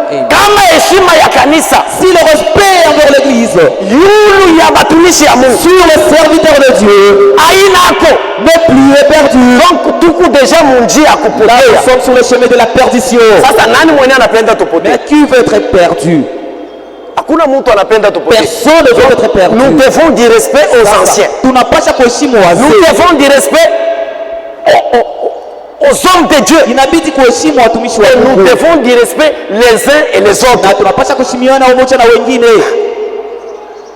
Kama heshima ya kanisa, si le respect envers l'église, yulu ya batumishi ya Mungu, sur les serviteurs de Dieu, ainako n'est plus perdu. Donc tuko déjà munjia ya kupotea. Nous sommes sur le chemin de la perdition. Sasa nani mwenye anapenda tupotea? Mais qui veut être perdu? Hakuna mtu anapenda tupotea. Personne ne veut être perdu. Nous devons du respect aux anciens. Tunapasha kuheshimu wazee. Nous devons du respect aux hommes de Dieu. Inabidi kuheshimu watumishi wa Mungu. Nous devons du respect les uns et les autres. Na tunapasha kuheshimiana umoja na wengine.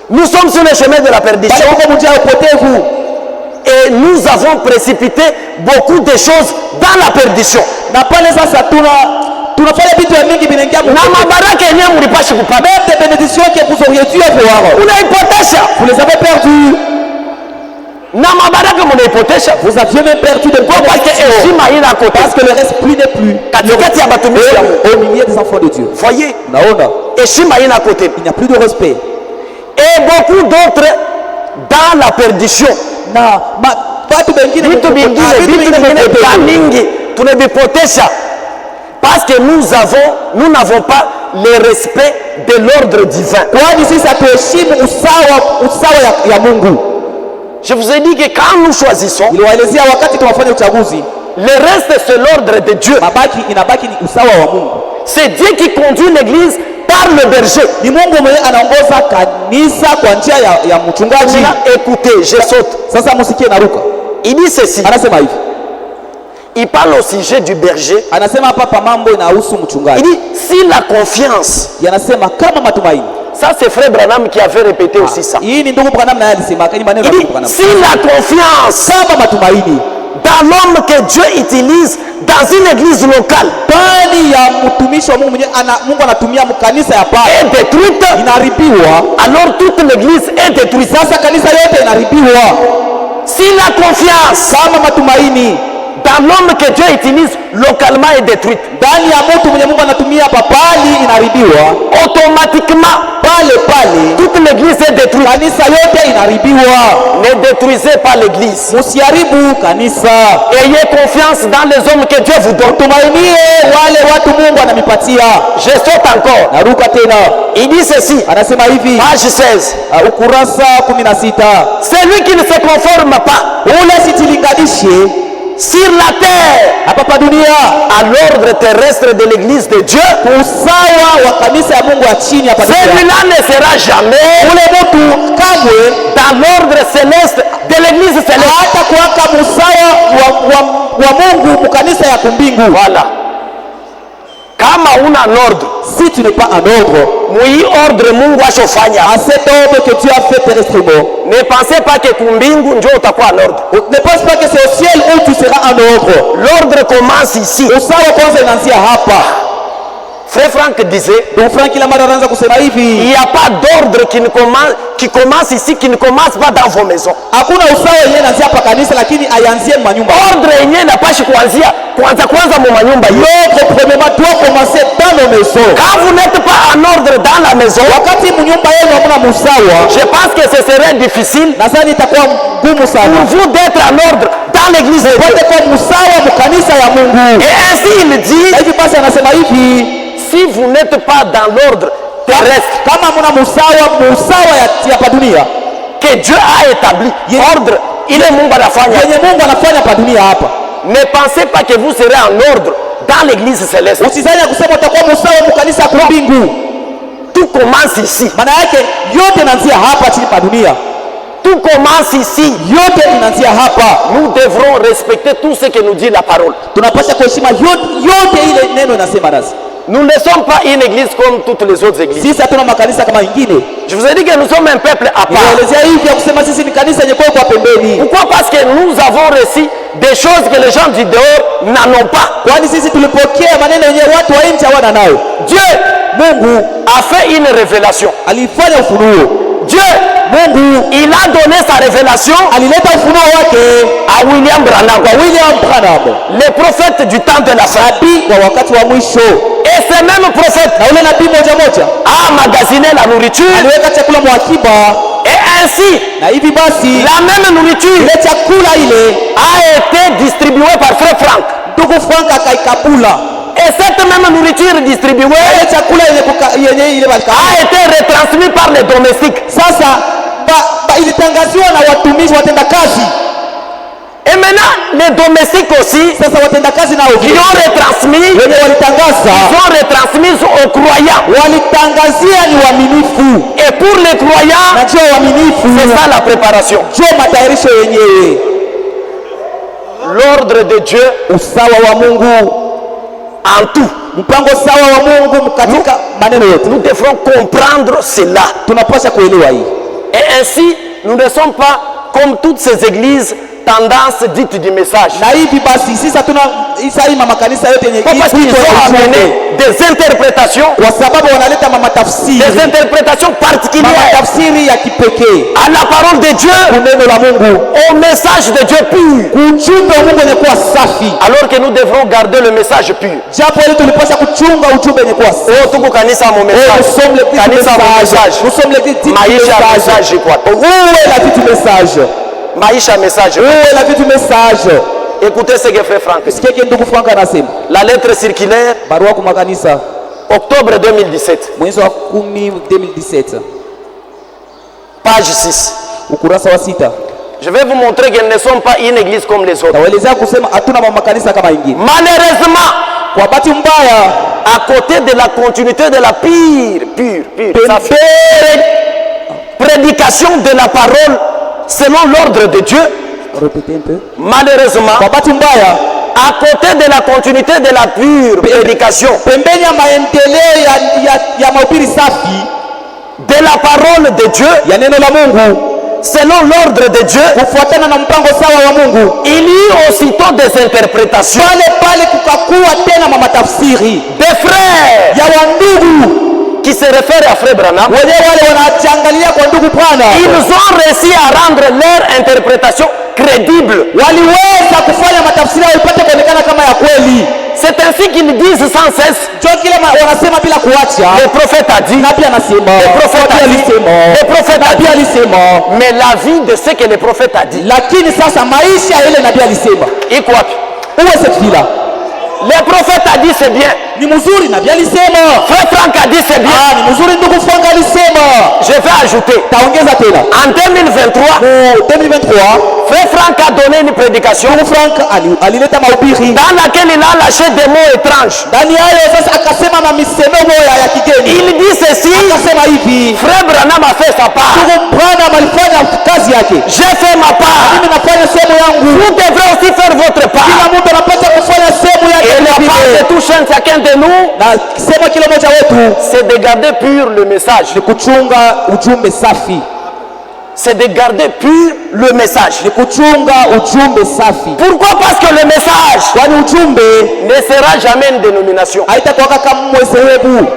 Nous sommes sur le chemin de la perdition. Et nous avons précipité beaucoup de choses dans la perdition. Na pale sasa tunafanya vitu vingi vinaingia na mabaraka yenyewe mlipashi kupata. Même des bénédictions que vous auriez dû avoir. Unaipotesha. Vous les avez perdues. Na mabaraka mnaipotesha. Vous aviez même perdu de quoi? Parce que le respect n'est plus. Au milieu des enfants de Dieu. Voyez. Naona. Il n'y a plus de respect. Et beaucoup d'autres dans la perdition. Na watu wengine tunavipotesha parce que nous n'avons pas le respect de l'ordre divin. Je vous ai dit que quand nous choisissons, le reste c'est l'ordre de Dieu. C'est Dieu qui conduit l'église par le berger. Écoutez, je saute. Il dit ceci. Anasema hivi. Il parle au sujet du berger. Anasema hapa mambo inahusu mchungaji. Il dit si la confiance. Yanasema kama matumaini. Ça c'est frère Branham qui avait répété aussi ça. Hii ni ndugu Branham naye alisema kani maneno ya ndugu Branham. Si la confiance kama matumaini dans l'homme que Dieu utilise dans une église locale. Ndani ya mtumishi wa Mungu mwenyewe Mungu anatumia mkanisa ya pale. Est détruite. Inaharibiwa. Alors toute l'église est détruite. Sasa kanisa yote inaharibiwa. Si la confiance kama matumaini dans l'homme que Dieu utilise localement est détruite. Ndani ya mtu mwenye Mungu anatumia papali inaharibiwa. Automatiquement pale toute l'église est détruite. Kanisa yote inaharibiwa. Ne détruisez pas l'église. Musiharibu kanisa. Ayez confiance dans les hommes que Dieu vous donne. Tumainie wale watu Mungu anamipatia. Je saute encore. Naruka tena. Il dit ceci. Anasema hivi. Page 16. Ukurasa 16. Celui qui ne se conforme pas. Ule sijilinganishe sur la terre hapa dunia à l'ordre terrestre de l'église de Dieu. Usawa wa kanisa ya Mungu ya chini hapa dunia. Celui-là ne sera jamais ule mtu kamwe dans l'ordre céleste de l'église céleste. Hata kuwaka usawa wa Mungu mu kanisa ya kumbingu. Voilà. Kama una un ordre, si tu n'es pas un ordre, mui ordre Mungu ashofanya. À cet ordre que Dieu a fait terrestrement. Ne pensez pas que kumbingu ndio utakuwa un ordre. Ne pense pas que c'est au ciel où tu seras un ordre. L'ordre commence ici. Usawa kwanza inaanzia hapa. Frère Franck disait, donc Franck il a anaanza kusema hivi, il n'y a pas d'ordre qui commence ici, qui ne commence pas dans vos maisons. Hakuna usawa yenyewe inaanzia hapa kanisa lakini haianzie manyumba. Ordre yenyewe inapashi kuanzia kwanza mu manyumba. L'ordre premièrement doit commencer dans nos maisons. Quand vous n'êtes pas en ordre dans la maison, wakati mnyumba yenu hakuna usawa, je pense que ce serait difficile. Nadhani itakuwa ngumu sana pour vous d'être en ordre dans l'église de Dieu. Kwa usawa mu kanisa ya Mungu. Et ainsi il dit, hivi basi anasema hivi, si vous n'êtes pas dans l'ordre terrestre, kama muna musawa ya dunia que Dieu a établi, ordre ile Mungu anafanya, yenye Mungu anafanya pa dunia hapa, ne pensez pas que vous serez en ordre dans l'église céleste. Usisanye kusema utakuwa musawa mu kanisa ya mbingu. Tout commence ici. Maana yake yote inaanzia hapa chini pa dunia. Tout commence ici. Yote inaanzia hapa. Nous devrons respecter tout ce que nous dit la parole. Tunapaswa kuheshima yote ile neno inasema nasi. Nous ne sommes pas une église comme toutes les autres églises. Sisi hatuna makanisa kama ingine. Je vous ai dit que nous sommes un peuple à part. Nielezea hivi ya kusema sisi ni kanisa yenye kwa pembeni. Pourquoi? Parce que nous avons reçu des choses que les gens du dehors n'en ont pas. Kwani sisi tulipokea maneno yenyewe watu wa nje hawana nayo. Dieu, Mungu a fait une révélation. Alifanya ufunuo. Dieu, Mungu, il a donné sa révélation alileta ufunuo wake à William Branham, le prophète du temps de la fin. Kwa wakati wa mwisho. Et ce même prophète, na ule nabii moja a magasiné la nourriture, aliweka chakula mwakiba. Et ainsi, na hivi basi, la même nourriture ile chakula ile a été distribuée par frère Franck. Ndugu Frank akaikabula. Et cette même nourriture distribuée a été retransmise par les domestiques. Sasa ilitangaziwa na watumishi watenda kazi. Et maintenant les domestiques aussi, sasa watenda kazi nao qui ont retransmis, ils ont retransmis aux croyants. Walitangazia ni waaminifu. Et pour les croyants, c'est ça la préparation. Matayarisho yenyewe. L'ordre de Dieu, usawa wa Mungu en tout. Mpango sawa wa Mungu katika maneno yote. Nous devrons comprendre cela. Tunapaswa kuelewa hii. Et ainsi, nous ne sommes pas comme toutes ces églises tendance dite du message. Na hivi basi sisi hatuna isaima makanisa yote yenye parce qu'ils ont amené des interprétations, kwa sababu wanaleta matafsiri, des interprétations particulières, matafsiri ya kipekee à la parole de Dieu, neno la Mungu, au message de Dieu pur. Ujumbe wa Mungu unakuwa safi, alors que nous devrons garder le message pur. Japo ile tulipaswa kuchunga ujumbe unakuwa safi. Tuko kanisa mu message, kanisa mu message, nous sommes l'église maisha message quoi. Où est la vie du message? Maisha message. Où est la vie du message? Écoutez ce que frère Franck. La lettre circulaire, barua kwa makanisa, octobre 2017. Mwezi wa 10 2017. Page 6. Ukurasa wa 6. Je vais vous montrer qu'elles ne sont pas une église comme les autres. Malheureusement, kwa bahati mbaya, à côté de la continuité de la pure, ça fait prédication de la parole selon l'ordre de Dieu, Répétez un peu. Malheureusement, Kwa bahati mbaya, à côté de la continuité de la pure prédication, pembeni ya maendeleo ya mahubiri safi de la parole de Dieu, ya neno la Mungu selon l'ordre de Dieu, kufuatana na mpango sawa wa Mungu, il y eut aussitôt des interprétations. pale kukakuwa tena matafsiri Des frères ya wandugu qui se réfèrent à Frère Branham, wenyewe wale wanachangalia kwa ndugu Branham. ils ont réussi à rendre leur interprétation crédible. Waliweza kufanya matafsiri yao ipate kuonekana kama ya kweli. C'est ainsi qu'ils disent sans cesse. Ndio kile wanasema bila kuacha. Le prophète a dit. Nabii anasema. Le prophète a dit. Le prophète a dit. Nabii alisema. Mais la vie de ce que le prophète a dit. Lakini sasa maisha ile nabii alisema. Iko wapi? Uwe sekila. Le prophète a dit c'est bien. Ni mzuri nabii alisema. Frère Franck a dit c'est bien. Ni mzuri ndugu Frank alisema. Je vais ajouter. Taongeza tena. En 2023. 2023. Frère Franck a donné une prédication. Frank alileta mahubiri. Dans laquelle il a lâché des mots étranges. Ndani hayo sasa akasema misemo ya kigeni. Il dit ceci. Akasema hivi. Frère Branham a fait sa part. Ndugu Branham alifanya kazi yake. J'ai fait ma part. Mimi nafanya sehemu yangu. Vous devrez aussi faire votre part. Kila mtu anapaswa kufanya sehemu yake. Et la part de tout chacun de nous, c'est de garder pur le message. Ni kuchunga ujumbe safi. C'est de garder pur le message. Ni kuchunga ujumbe safi. Pourquoi? Parce que le message kwani ujumbe ne sera jamais une dénomination. Haitakuwa kama mwezehebu.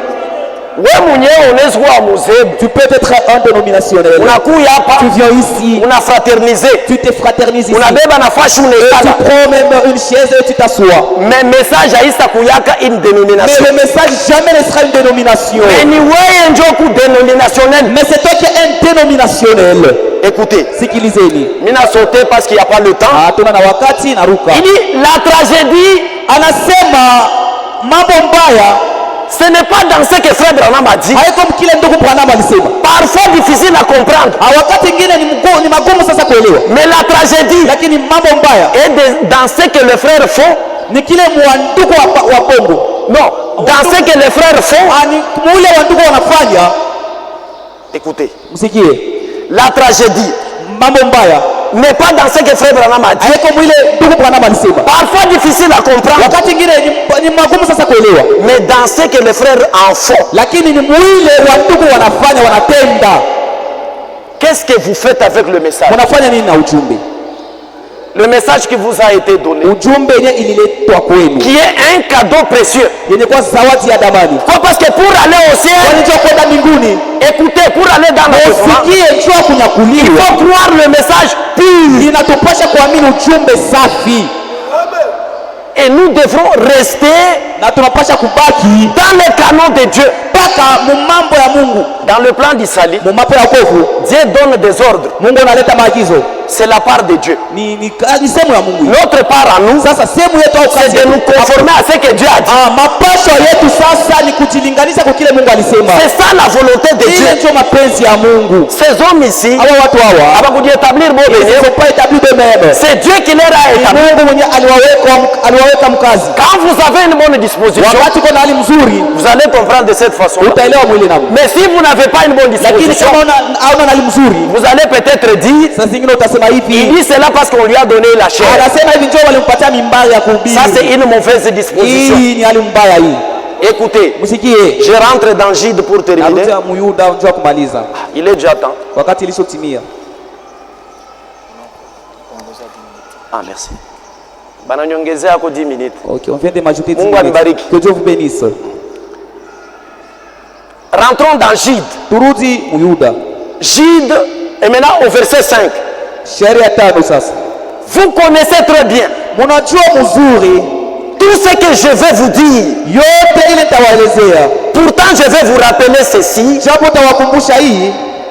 Wewe mwenyewe unaweza kuwa mzehebu. Tu peux être un dénominationnel. Unakuja hapa. Tu viens ici. Unafraterniser. Tu te fraternises ici. Unabeba nafasi unaikala. Tu prends même une chaise et tu t'assois. Mais message haisa kuyaka une dénomination. Mais le message jamais ne sera une dénomination. Mais ni wewe ndio ku dénominationnel. Mais c'est toi qui es un dénominationnel. Écoutez. Sikilizeni. Mimi na sauter parce qu'il y a pas le temps. Tuna na wakati naruka. Il dit la tragédie, anasema mambo mbaya. Ce n'est pas dans ce que Frère Branham a dit. Parfois difficile à comprendre. Mais la tragédie est dans ce que les frères font. Non, dans ce que les frères font. Écoutez, la tragédie n'est pas dans ce que Frère Branham a dit. Parfois difficile à comprendre. Mais dans ce que les frères en font. Qu'est-ce que vous faites avec le message? Le message qui vous a été donné, qui est un cadeau précieux. Pourquoi? Parce que pour aller au ciel, écoutez, pour aller dans le ciel, il faut croire le message pur. Et nous devrons rester dans le canon de Dieu. Dans le plan d'Israël, Dieu donne des ordres. C'est la part de Dieu. Notre part à nous, c'est de nous conformer à ce que Dieu a dit. C'est ça la volonté de Dieu. Ces hommes ici, c'est Dieu qui les a établis. Quand vous avez une bonne disposition, vous allez comprendre de cette façon. Mais si vous n'avez pas une bonne disposition, vous allez peut-être dire, il dit cela parce qu'on lui a donné la chair. Ça c'est une mauvaise disposition. Écoutez, je rentre dans Gide pour terminer. Il est déjà temps. Ah, merci. Bananyongezea 10 minutes. Ok, on vient de m'ajouter 10 minutes. Que Dieu vous bénisse. Rentrons dans Gide. Gide est maintenant au verset 5. Vous connaissez très bien tout ce que je vais vous dire. Pourtant je vais vous rappeler ceci.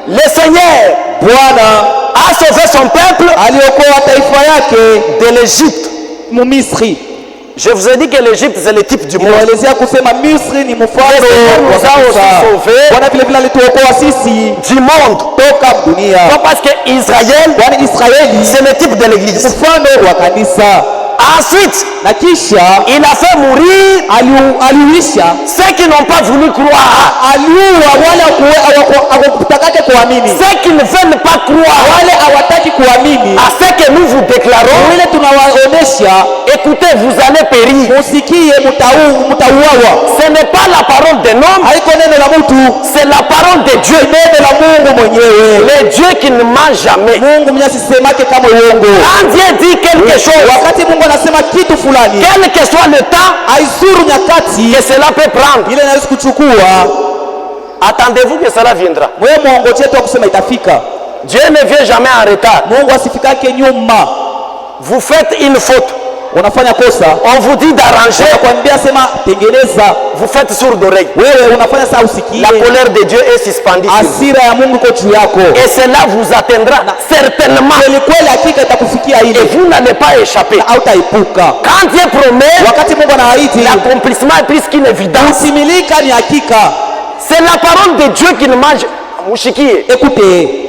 Le Seigneur a sauvé son peuple de l'Égypte. Je vous ai dit que l'Égypte c'est le type du monde. Le Seigneur nous a aussi sauvés du monde. Parce que Israël c'est le type de l'église. Ensuite na kisha il a fait mourir aliuisha ceux qui n'ont pas voulu croire, aliua wale hawakutaka kuamini, ceux qui ne veulent pas croire wale hawataki kuamini, à ce que nous vous déclarons. wale tunawaonesha, Écoutez, vous allez périr. musikie mtauawa. Ce n'est pas la parole d'un homme, Haiko neno la mtu, c'est la parole de Dieu, neno la Mungu mwenyewe, le Dieu qui ne ment jamais. Mungu mwenye asisemake kama uongo. Quand Dieu dit quelque chose, Wakati Mungu anasema kitu fulani, quel que soit le temps haizuru nyakati que cela peut prendre, ile inaweza kuchukua, attendez-vous que cela viendra. wewe muongoje tu kusema itafika. Dieu ne vient jamais en retard. Mungu asifikake nyuma. Vous faites une faute, Unafanya kosa, on vous dit d'arranger, anakuambia sema tengeneza, vous faites sourd d'oreille. wewe unafanya saa usikie. La colère de Dieu est suspendue. Hasira ya Mungu iko juu yako, Et cela vous atteindra certainement. kweli hakika itakufikia ile, Et vous n'allez pas échapper. hautaepuka. Quand Dieu promet, Wakati Mungu anaahidi, l'accomplissement est plus qu'une évidence. kutimilika ni hakika. C'est la parole de Dieu qui ne mange. Mushikie. Écoutez,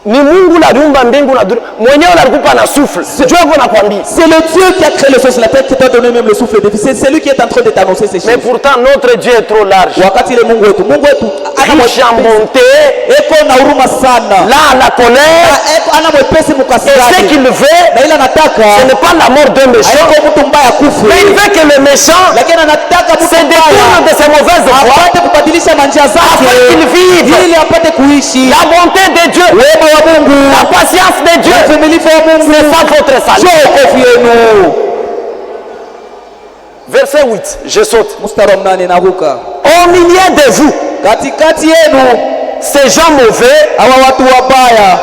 Ni Mungu aliumba mbingu na dunia. Mwenyewe alikupa na souffle. Dieu anakuambia. c'est le Dieu qui a créé le ciel sur la terre qui t'a donné même le souffle de vie. C'est lui qui est en train de t'annoncer ces Mais choses. pourtant notre Dieu est trop large. Wakati ile Mungu wetu Riche en bonté, eko na huruma sana, là à la colère, ana mwepesi et ce mukasirani, qu'il veut, na ile anataka ce n'est pas la mort d'un méchant, haiko mtu mbaya kufe, mais il veut que le méchant lakini anataka mtu se détourne mbaya de ses mauvaises voies apate kubadilisha manjia afin zake qu'il vive ili apate kuishi. la bonté de Dieu, Wema wa Mungu, la patience de Dieu. uvumilivu wa Mungu, C'est ça votre salut. njoo wokovu yenu. Verset 8, je saute. Mstari wa 8 naruka. Au milieu de vous, Katikati yenu ces gens mauvais hawa watu wabaya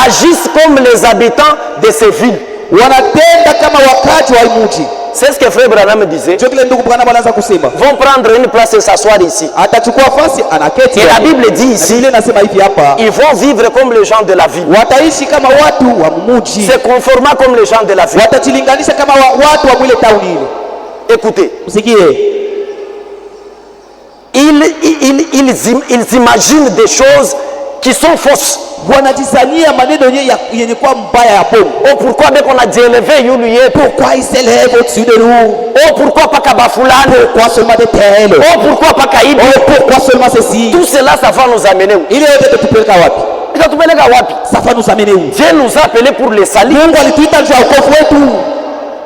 agissent comme les habitants de ces villes. wanatenda kama wakazi wa mji. C'est ce que frère Branham disait. Ndio kile ndugu Branham anaanza kusema, Vont prendre une place et s'asseoir ici. atachukua fasi anaketi. Et la Bible dit Na ici, Biblia inasema hivi hapa, ils vont vivre comme les gens de la ville. wataishi kama watu wa mji, Se conformant comme les gens de la ville. watajilinganisha kama watu wa mwile tauni ile. Écoutez, Msikie, ils imaginent des choses qui sont fausses. wanajisania maneno yenye kwa mbaya ya bongo. Oh, pourquoi bien qu'on a Dieu élevé, Pourquoi il s'élève au-dessus de nous? oh, pourquoi pas Kabafulane? Pourquoi seulement de tels? Oh, pourquoi pas Kaïd? Oh, pourquoi seulement ceci? Tout cela, ça va nous amener où? Ile yote tutupeleka wapi? Itatupeleka wapi? Ça va nous amener où? Dieu nous a appelés pour le salut. Mungu alituita juu ya wokovu wetu.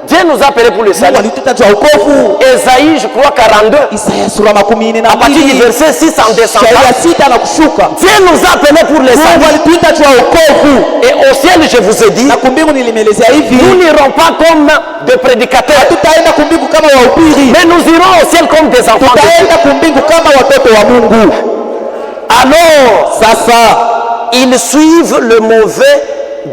Dieu nous a appelés pour le Mungu salut. alituita juu ya wokovu. Esaïe, je crois 42. Isaya sura 42 À partir du verset 6 en descendant, shairi ya 6 na kushuka. Dieu nous a appelés pour le Mungu salut. alituita juu ya wokovu. Et au ciel, je vous ai dit, Na kumbingu nilimelezea hivi, nous n'irons pas comme des prédicateurs, tutaenda kumbingu kama wahubiri, mais nous irons au ciel comme des enfants de Dieu. tutaenda kumbingu kama watoto wa Mungu. Alors, Sasa ils suivent le mauvais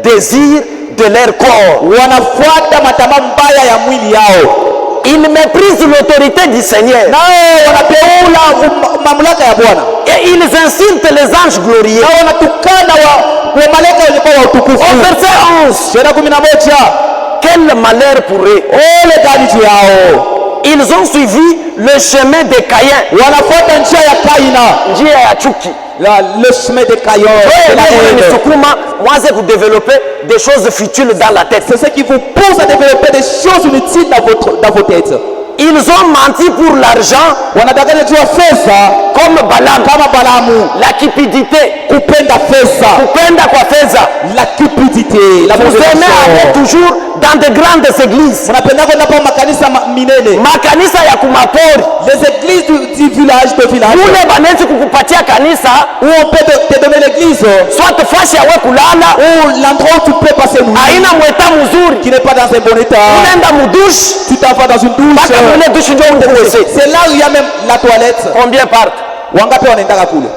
désir de leur corps. wanafuata matamaa mbaya ya mwili yao, Ils méprisent l'autorité du Seigneur. nao wanateula mamlaka ya Bwana, Et ils insultent les anges glorieux. nao wanatukana wa malaika wenye kwa utukufu. Au verset 11, Shairi 11, quel malheur pour eux. ole gani juu yao, Ils ont suivi le chemin de Caïn, wanafuata njia ya Kaina, njia ya chuki. le chemin de Caïn. Moi, c'est pour développer des choses futiles dans la tête. C'est ce qui vous pousse à développer des choses inutiles dans vos têtes. Ils ont menti pour l'argent, Wanadanganya juu ya fedha comme Balaam. kama Balaamu, La cupidité. kupenda fedha, Kupenda kwa fedha. la cupidité, la Vous aimez aller toujours dans de grandes églises. Mnapenda kwenda kwa makanisa minene, Makanisa ya kumapori. les églises du village, Kule banezi kukupatia kanisa, où on peut te donner l'église, soit fasi yawe kulala, ou l'endroit où tu peux passer une nuit, haina mweta mzuri. qui n'est pas dans un bon état. Unaenda mudouche, Tu t'en vas dans une douche, mpaka mune douche ndio undekuweze. c'est là où il y a même la toilette. Combien partent? Wangapi wanaendaka kule?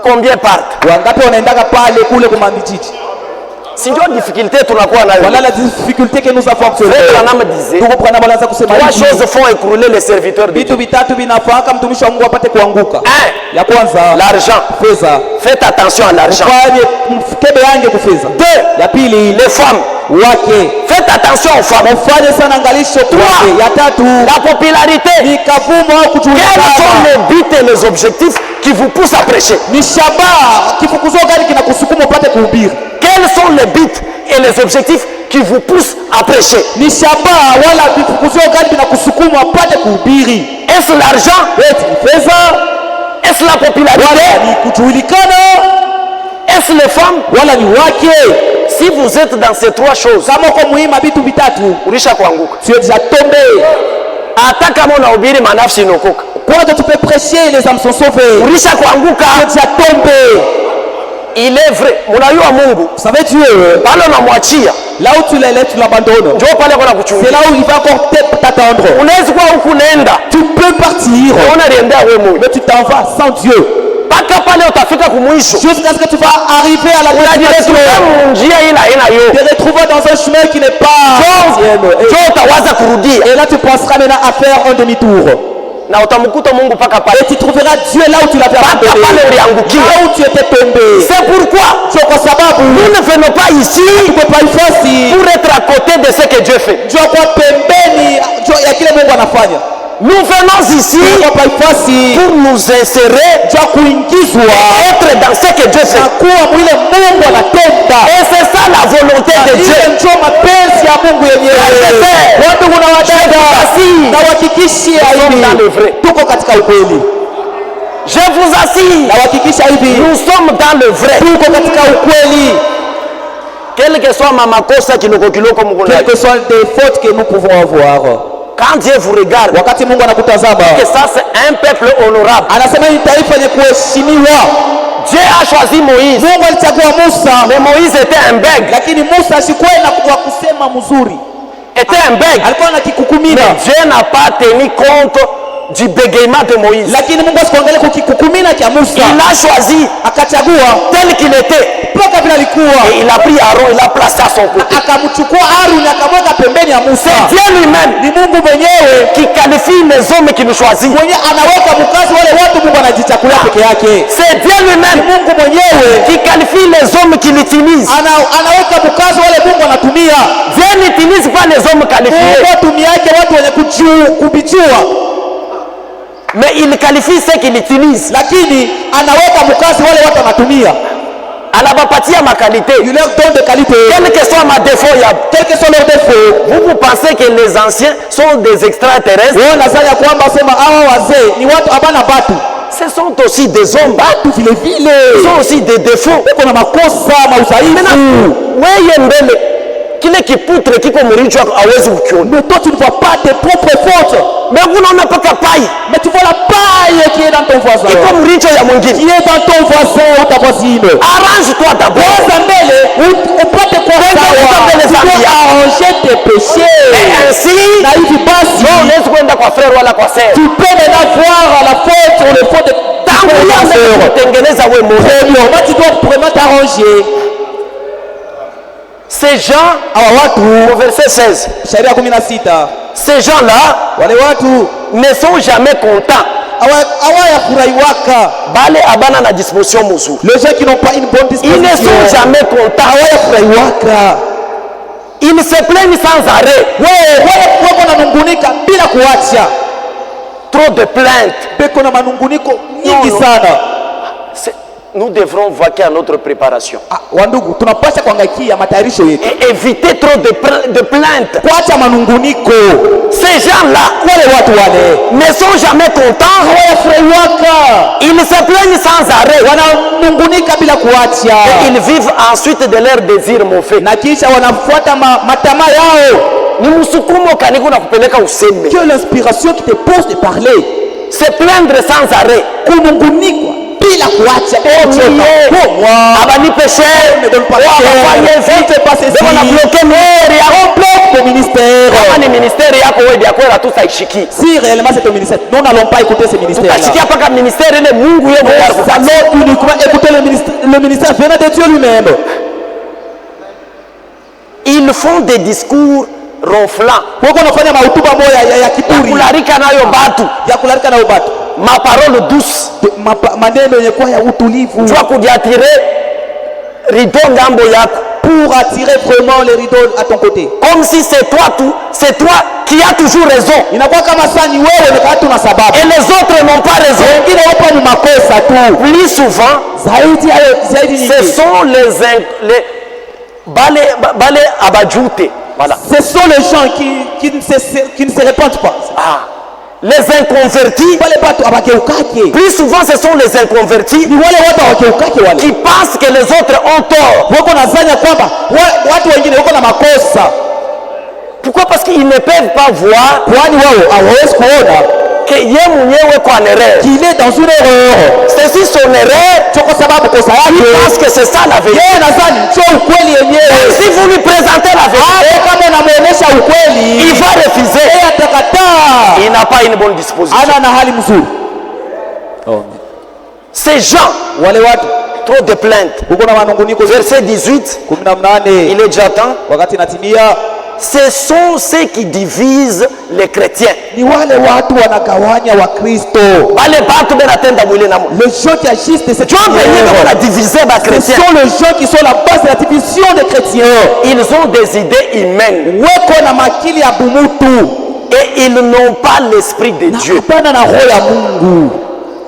Combien partent? Wangapi wanaendaka pale kule kwa mabijiji? Si ndio difficulté tunakuwa nayo. Voilà la difficulté que nous avons actuellement. Frère Branham disait, Ndugu Branham anaanza kusema trois hivi, choses font écrouler les serviteurs de Dieu. vitu vitatu vinafanya mtumishi wa Mungu apate kuanguka. Un, Ya kwanza, l'argent. fedha. Faites attention à l'argent. Deux, ya pili, les femmes. Faites attention aux femmes. Trois, la popularité. Quels sont les buts et les objectifs qui vous poussent à prêcher? Quels sont les buts et les objectifs qui vous poussent à prêcher? Est-ce l'argent? Est-ce la popularité? Est-ce les femmes? Si vous êtes dans ces trois choses, ulisha kuanguka. Tu es déjà tombé. Hata kama unahubiri manafsi inokoka. Quand tu peux prêcher, les âmes sont sauvées. Ulisha kuanguka. Tu es déjà tombé. Il est vrai. Unajua Mungu. Vous savez Dieu. Pale unamwachia. Là où tu les laisses, tu l'abandonnes. Njoo pale kuna kuchunga. C'est là où il va encore t'attendre. Unaweza kuwa huku nenda. Tu peux partir. Mais tu t'en vas sans Dieu. Paka pale utafika kumwisho. Jusqu'à ce que tu vas arriver à la destination. Te retrouver dans un chemin qui n'est pas. Et là tu penseras maintenant à faire un demi-tour. Na utamkuta Mungu paka pale. Et tu trouveras Dieu là où tu l'avais abandonné. Là où tu étais tombé. C'est pourquoi nous ne venons pas ici pour être à côté de ce que Dieu fait. Nous venons ici pour nous insérer et être dans ce que Dieu fait. Et c'est ça la volonté de Dieu. Je vous assure, nous sommes dans le vrai. Quel que soit ma makosa kiloko quelles que soient les fautes que nous pouvons avoir. Quand Dieu vous regarde, que ça c'est un peuple honorable. Dieu a choisi Moïse. Mais Moïse était un bègue. Était un bègue. Mais Dieu n'a pas tenu compte du bégaiement de Moïse. Il a choisi tel qu'il était. Et il a pris Aaron, il a placé à son côté. C'est Dieu lui-même qui qualifie les hommes qui nous choisissent. C'est Dieu lui-même qui qualifie les hommes qui l'utilisent. Dieu n'utilise pas les hommes qualifiés, mais il qualifie ceux qui l'utilisent. Anabapatia ma qualité. Il leur donne de qualité. Quel que soit ma défaut, quels que sont leurs défauts. Vous pensez que les anciens sont des extraterrestres? Ce sont aussi des hommes. Ils sont aussi des défauts. Kile kiputre kiko mricho hawezi kukiona. Mais toi tu ne vois pas tes propres fautes. Mais unaona paka pai. Mais tu vois la paille qui est dans ton voisin. Iko mricho ya mwingine. Qui est dans ton voisin ou ta voisine. Arrange-toi d'abord. Ou pas te croire. Tu dois arranger tes péchés. Et ainsi, tu peux maintenant voir la faute sur les fautes de ta sœur. Tu dois vraiment t'arranger. Ces gens, au verset 16, ces gens-là ne sont jamais contents. Les gens qui n'ont pas une bonne disposition, ils ne sont jamais contents. Ils se plaignent sans arrêt. Trop de plaintes. Nous devrons vaquer à notre préparation. Et éviter trop de plaintes. Ces gens-là ne sont jamais contents. Ils se plaignent sans arrêt. Et ils vivent ensuite de leurs désirs mauvais. Que l'inspiration qui te pose de parler. Se plaindre sans arrêt. Abani péché, on a bloqué le ministère. Si réellement c'est ton ministère, nous n'allons pas écouter ce ministère. Nous allons uniquement écouter le ministère venant de Dieu lui-même. Ils font des discours ronflants. ma parole douce. Maneno yenye kuwa ya utulivu. Tu vas kujiattirer rideau ngambo yako. Pour attirer vraiment les rideaux à ton côté. Comme si c'est toi qui as toujours raison. Inakuwa kama sasa ni wewe ndio kati una sababu. Et les autres n'ont pas raison. Wengine wapo ni makosa tu. Plus souvent, ce sont les balé abajouté. Voilà. Ce sont les gens qui ne se répandent pas. Ah. Les inconvertis, plus souvent ce sont les inconvertis qui pensent que les autres ont tort. Pourquoi? Parce qu'ils ne peuvent pas voir qu'il est dans une erreur. C'est si son erreur, il pense que c'est ça la vérité. Si vous lui présentez la vérité, il va refuser. Il n'a pas une bonne disposition. Ces gens, trop de plaintes. Verset 18, il est déjà temps. Ce sont ceux qui divisent les chrétiens. Les gens qui agissent de cette manière, ce sont les gens qui sont la base de la division des chrétiens. Ils ont des idées humaines. Et ils n'ont pas l'esprit de Dieu.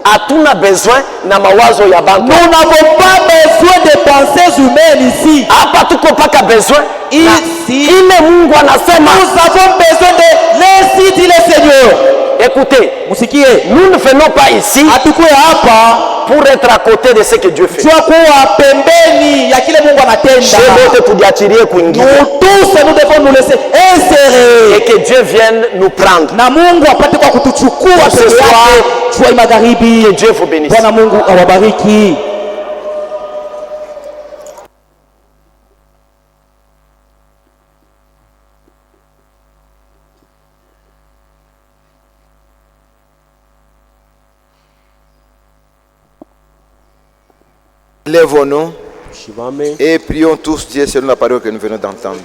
Hatuna besoin na mawazo ya bantu. Nous n'avons pas besoin de pensées humaines ici. Hapa tuko paka besoin ici. Ile Mungu anasema. Nous avons besoin de l'ainsi dit le Seigneur. Écoutez, nous ne venons pas ici pour être à côté de ce que Dieu fait. Nous tous nous devons nous laisser insérer et que Dieu vienne nous prendre. Ce soir, que Dieu vous bénisse. Lèvons-nous et prions tous Dieu selon la parole que nous venons d'entendre.